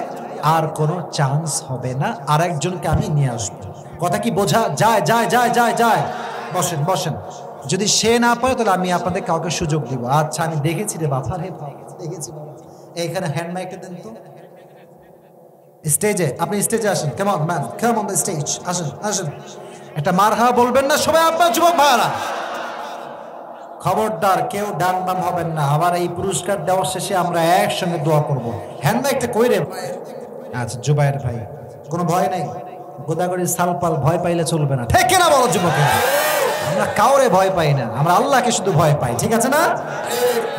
[SPEAKER 1] আর কোনো চান্স হবে না, আর একজনকে আমি নিয়ে আসবো। কথা কি বোঝা যায়? যায়। বসেন। যদি সে না পারে, তাহলে আমি আপনাদের কাউকে সুযোগ দিব। আচ্ছা, আমি দেখেছি রে বাবা, দেখেছি বাবা। এইখানে হ্যান্ড মাইকটা দেন তো স্টেজে। আপনি স্টেজে আসেন। কেমন man, come on the stage. আসেন। একটা মারহাবা বলবেন না সবাই? আপনার যুবক ভাইরা, খবরদার কেউ ডান বাম হবেন না। আবার এই পুরস্কার দেওয়ার শেষে আমরা একসঙ্গে দোয়া করব। হ্যান্ড মাইকটা কই রে? আচ্ছা, জুবায়ের ভাই, কোনো ভয় নাই? গোদাগড়ি সালপাল ভয় পাইলে চলবে না, ঠিক না বলো যুবকেরা? আমরা কাউরে ভয় পাই না, আমরা আল্লাহকে শুধু ভয় পাই, ঠিক আছে না?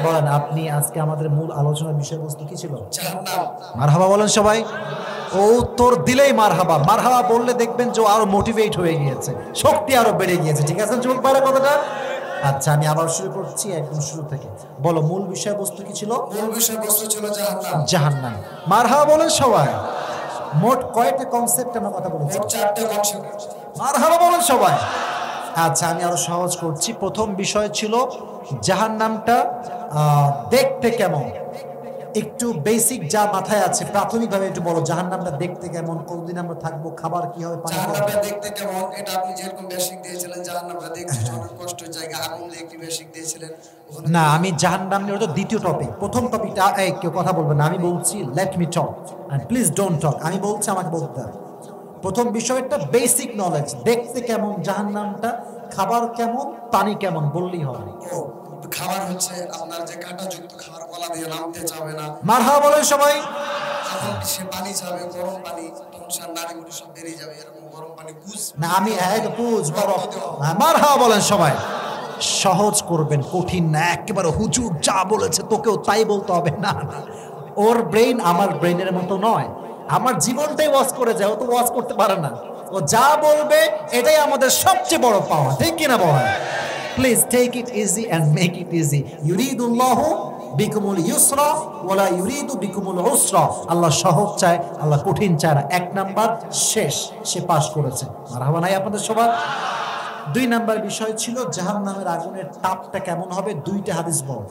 [SPEAKER 1] বলেন আপনি, আজকে আমাদের মূল আলোচনার বিষয়বস্তু কি ছিল? জাহান্নাম। মারহাবা বলেন সবাই। ও উত্তর দিলেই মারহাবা বললে দেখবেন যে আরো মোটিভেট হয়ে গিয়েছে, শক্তি আরো বেড়ে গিয়েছে, ঠিক আছে যুবক ভাইরা কথাটা? আচ্ছা, আমি আবার শুরু করছি একদম শুরু থেকে। বলো, মূল বিষয়বস্তু কি ছিল?
[SPEAKER 2] মূল বিষয়বস্তু ছিল
[SPEAKER 1] জাহান্নাম। মারহাবা বলেন সবাই। মোট কয়টা কনসেপ্ট আমরা কথা বলেছি?
[SPEAKER 2] 4টা কনসেপ্ট।
[SPEAKER 1] মারহাবা বলেন সবাই। আচ্ছা, আমি আরো সহজ করছি। প্রথম বিষয় ছিল জাহান্নামটা দেখতে কেমন। একটু বেসিক যা মাথায় আছে প্রাথমিকভাবে একটু বলো, জাহান্নামটা দেখতে কেমন, কতদিন আমরা থাকবো, খাবার কি হবে,
[SPEAKER 2] জাহান্নামটা দেখতে কেমন, এটা আপনি যেরকম বেসিক দিয়েছিলেন। জাহান্নামটা দেখতে অনেক কষ্টের জায়গা, আগুন দিয়ে একটি বেসিক দিয়েছিলেন।
[SPEAKER 1] না, আমি জাহান্নাম নিয়ে তো দ্বিতীয় টপিক। প্রথম টপিকটা কেউ কথা বলবে না, আমি বলছি let me talk and please don't talk. আমি বলছি, আমাকে বলতে হবে। প্রথম বিষয়টা বেসিক নলেজ, দেখতে কেমন জাহান্নামটা, খাবার কেমন, পানি কেমন বললেই হবে।
[SPEAKER 2] খাবার হচ্ছে আপনার যে কাঁটাযুক্ত খাবার, গলা দিয়ে নামতে চাবে না।
[SPEAKER 1] মারহাবা বলেন সবাই।
[SPEAKER 2] যখন সে পানি চাবে, গরম পানি, তখন সে নাড়ি মুড়ি সব বেরিয়ে যাবে, এরকম গরম পানি পুজ
[SPEAKER 1] না, আমি পুজ বড়। মারহাবা বলেন সবাই। সহজ করবেন, কঠিন না একেবারে। হুজুর যা বলেছে তোকেও তাই বলতে হবে না। ওর ব্রেইন আমার ব্রেইনের মতো নয়। আমার জীবনটাই ওয়াজ করে যায়, ও তো ওয়াজ করতে পারে না। ও যা বলবে এটাই আমাদের সবচেয়ে বড় পাওয়া, ঠিক কিনা বলেন? Please take it easy and make it easy. ইউরিদুল্লাহু বিকুমুল ইউসরা ওয়ালা ইউরিদু বিকুমুল উসরা। আল্লাহ সহজ চায়, আল্লাহ কঠিন চায় না। 1 নাম্বার শেষ, সে পাস করেছে। মারহাবা নাই আপনাদের সবার? 2 নাম্বার বিষয় ছিল জাহান্নামের আগুনের তাপটা কেমন হবে, 2টা হাদিস বল।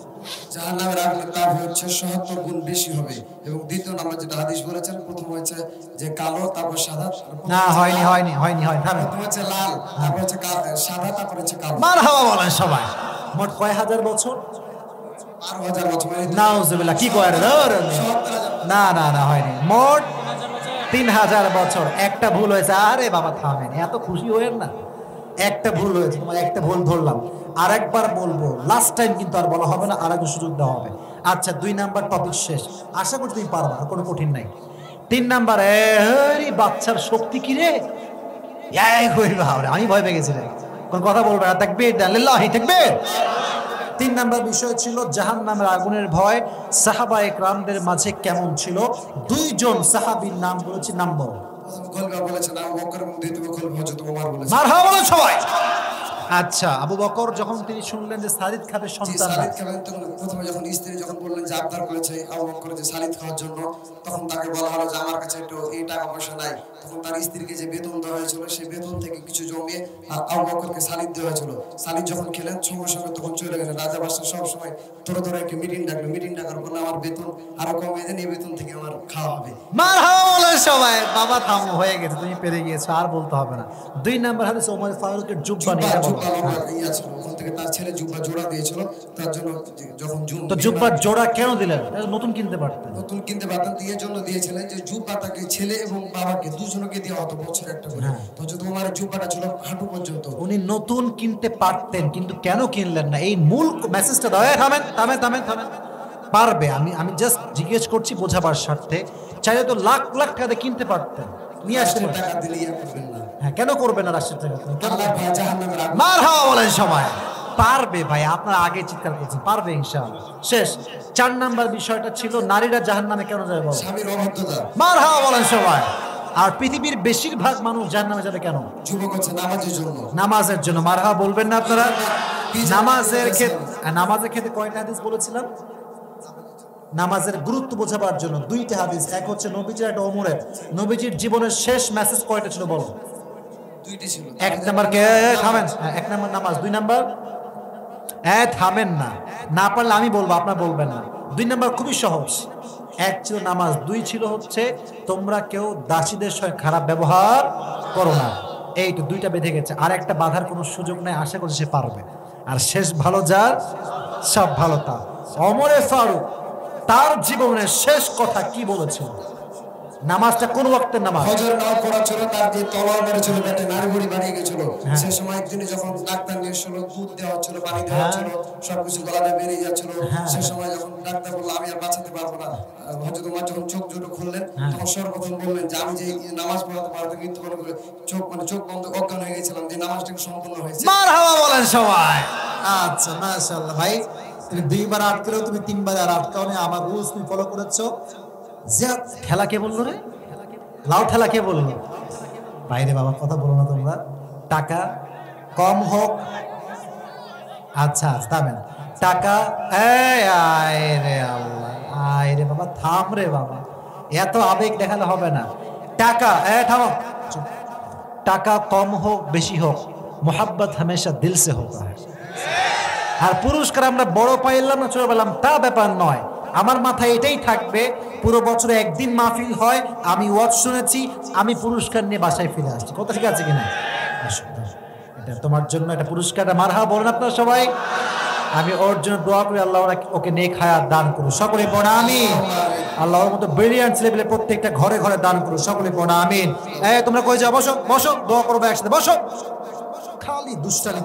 [SPEAKER 2] জাহান্নামের আগুনের তাপ হচ্ছে ৭৭ গুণ বেশি হবে। এবং দ্বিতীয় নাম্বার যেটা হাদিস বলেছেন, প্রথম হচ্ছে যে কালো, তারপর সাদা,
[SPEAKER 1] না হয়নি থামেন।
[SPEAKER 2] প্রথম হচ্ছে লাল, তারপর হচ্ছে সাদা, তারপর হচ্ছে কালো।
[SPEAKER 1] মারহাবা বলেন সবাই। মোট কয় হাজার বছর?
[SPEAKER 2] ১২,০০০ বছর।
[SPEAKER 1] নাউজুবিল্লাহ, কি কয় রে? না হয়নি, মোট 3000 বছর। একটা ভুল হয়েছে। আরে বাবা থামেন, এত খুশি হয়েন না। একটা ভুল হয়েছে, তোমার একটা ভুল ধরলাম, আরেকবার বলবো, লাস্ট টাইম কিন্তু আর বলা হবে না, আরেকবার সুযোগ দেওয়া হবে। আচ্ছা 2 নাম্বার টপিক শেষ, আশা করি তুমি পারবা, আর কোনো কঠিন নাই। 3 নাম্বার, বাচ্চার শক্তি কি রে? আমি ভয় পেয়ে গেছি রে, কোন কথা বলবে না, তাকবীর দেন, লিল্লাহি তাকবীর। 3 নাম্বার বিষয় ছিল জাহান্নামের আগুনের ভয় সাহাবায়ে কেরামদের মাঝে কেমন ছিল। 2 জন সাহাবীর নাম বলেছি, নাম বলো।
[SPEAKER 2] খলিফা বলেছেন আবু বকর এবং দ্বিতীয় খলিফা হযরত ওমর বলেছেন।
[SPEAKER 1] মারহাবা বলেন সবাই। আচ্ছা, আবু বকর যখন তিনি শুনলেন যে সালিদ খাবে সন্তান,
[SPEAKER 2] সালিদ খাবেন, তখন প্রথমে যখন স্ত্রী যখন বললেন যে আবদার করেছে আবু বকর যে সালিদ খাওয়ার জন্য, তখন তাকে বলা হলো যে আমার কাছে একটু এই টাকা পয়সা নাই। তখন তার স্ত্রীকে যে বেতন দেওয়া হয়েছিল, সেই বেতন থেকে কিছু জমিয়ে আবু বকরকে সালিদ দেওয়া হয়েছিল। সালিদ যখন খেলেন, সঙ্গে সঙ্গে তখন চলে গেলেন। রাজা বাদশা সবসময় ধরে একটা মিটিং ডাকলো। মিটিং ডাকার পর আমার বেতন আরো কমিয়ে দেন, এই বেতন থেকে আমার খাওয়া হবে।
[SPEAKER 1] মারহাবা বলেন সবাই। বাবা থামো, হয়ে গেছে, তুমি পেরে গিয়েছো, আর বলতে হবে না। 2 নাম্বার হাদিস ওমর ফারুকের জুব্বা নিয়ে বলো।
[SPEAKER 2] ওখান থেকে তার ছেলে জুব্বা জোড়া দিয়েছিল, তার জন্য যখন
[SPEAKER 1] তো জুব্বার জোড়া কেন দিলেন? নতুন কিনতে পারতেন।
[SPEAKER 2] নতুন কিনতে পারতেন, দিয়ে জন্য দিয়েছিলেন যে জুব্বাটাকে ছেলে এবং বাবাকে দুজনকে দেওয়া হতো বছরে একটা করে। তো যদি তোমার জুব্বাটা ছিল হাঁটু পর্যন্ত,
[SPEAKER 1] উনি নতুন কিনতে পারতেন, কিন্তু কেন কিনলেন না? এই মূল মেসেজটা দাও। থামেন। পারবে, আমি জাস্ট জিজ্ঞেস করছি বোঝাবার স্বার্থে। চাইলে তো লাখ লাখ টাকা কিনতে পারতেন, নিয়ে আসতে পারতেন।
[SPEAKER 2] টাকা দিলে ইয়া করবেন না।
[SPEAKER 1] হ্যাঁ, কেন করবে না? রাষ্ট্রের টাকা
[SPEAKER 2] আল্লাহ ভাই জাহান্নামের আগুন।
[SPEAKER 1] মারহাবা বলেন সবাই। পারবে ভাই, আপনারা আগে চিৎকার করছেন, পারবে ইনশাআল্লাহ। শেষ। 4 নাম্বার বিষয়টা ছিল নারীরা জাহান্নামে কেন যাবে বলো।
[SPEAKER 2] স্বামীর অবাধ্যতা।
[SPEAKER 1] মারহাবা বলেন সবাই। আর পৃথিবীর বেশিরভাগ মানুষ জাহান্নামে যাবে কেন?
[SPEAKER 2] যুবক হচ্ছে নামাজের জন্য।
[SPEAKER 1] নামাজের জন্য। মারহাবা বলবেন না আপনারা? নামাজের ক্ষেত্রে কয়টা হাদিস বলেছিলাম? নামাজের গুরুত্ব বোঝাবার জন্য 2টা হাদিস, এক হচ্ছে নবীজির, একটা ওমরের। নবীজির জীবনের শেষ মেসেজ কয়টা ছিল বলো?
[SPEAKER 2] 2টি ছিল।
[SPEAKER 1] 1 নাম্বার কে? থামেন। 1 নাম্বার নামাজ। 2 নাম্বার থামেন না পারলে আমি বলবো, আপনারা বলবেন না। 2 নাম্বার খুবই সহজ। 1 ছিল নামাজ, 2 ছিল হচ্ছে তোমরা কেউ দাসীদের সঙ্গে খারাপ ব্যবহার করো না। এই তো 2টা বেঁধে গেছে, আর একটা বাধার কোনো সুযোগ নেই। আশা করছি সে পারবে। আর শেষ ভালো যার, সব ভালো তার। ওমরে ফারুক তার জীবনের শেষ কথা কি বলেছিল? নামাজটা কোন ওয়াক্তের নামাজ?
[SPEAKER 2] ফজর নামাজ পড়া ছিল, তার যে তলোয়ার মেরেছিল, পেটে নাড়িভুড়ি বানিয়ে গেছিল। সেই সময় একদিনে যখন ডাক্তার নিয়ে এসেছিল, দুধ দেওয়া হচ্ছিল, পানি দেওয়া হচ্ছিল, সবকিছু গলাতে বেরিয়ে যাচ্ছিল। সেই সময় যখন ডাক্তার বললো আমি আর বাঁচাতে পারবো না, হযরত ওমর যখন চোখ দুটো খুললেন, তখন সর্বপ্রথম বললেন যে আমি যে নামাজ পড়াতে পারতে মৃত্যুবরণ করে চোখ বন্ধ অজ্ঞান হয়ে গেছিলাম, যে নামাজটা সম্পূর্ণ হয়েছে।
[SPEAKER 1] মারহাবা বলেন সবাই। আচ্ছা মাশাআল্লাহ ভাই, তুমি 2 বার আটকেও তুমি 3 বার আর আটকাও না। আমার রুলস তুমি ফলো করেছো। যে খেলা কে বললো রে? লাউ ঠেলা কে বললো? বাইরে বাবা কথা বলো না তোমরা। টাকা কম হোক, আচ্ছা থামেন। টাকা আয় রে আল্লাহ, আয় রে বাবা, থাম রে বাবা, এত আবেগ দেখালে হবে না। টাকা থামো। টাকা কম হোক বেশি হোক, মোহাব্বত হামেশা দিল সে হোতা হ্যায়। আর পুরস্কার আমরা বড় পাইলাম না ছোট পেলাম তা ব্যাপার নয়। আমার মাথায় এটাই থাকবে, পুরো বছরে একদিন মাহফিল হয়, আমি ওয়াজ শুনেছি, আমি পুরস্কার নিয়ে বাসায় ফিরে আসছি। কথা ঠিক আছে কিনা? এটা তোমার জন্য একটা পুরস্কারটা। মারহাবা বলেন আপনারা সবাই। আমি ওর জন্য দোয়া করি, আল্লাহ ওকে নেক হায়াত দান করুন। সকলে পড়ে আমিন। আল্লাহর মতো ব্রিলিয়ান্ট লেভেলে প্রত্যেকটা ঘরে ঘরে দান করুন। সকলে পড়ে আমিন। তোমরা কই যাও? বসো, দোয়া করবো একসাথে। বসো, খালি দুষ্টামি।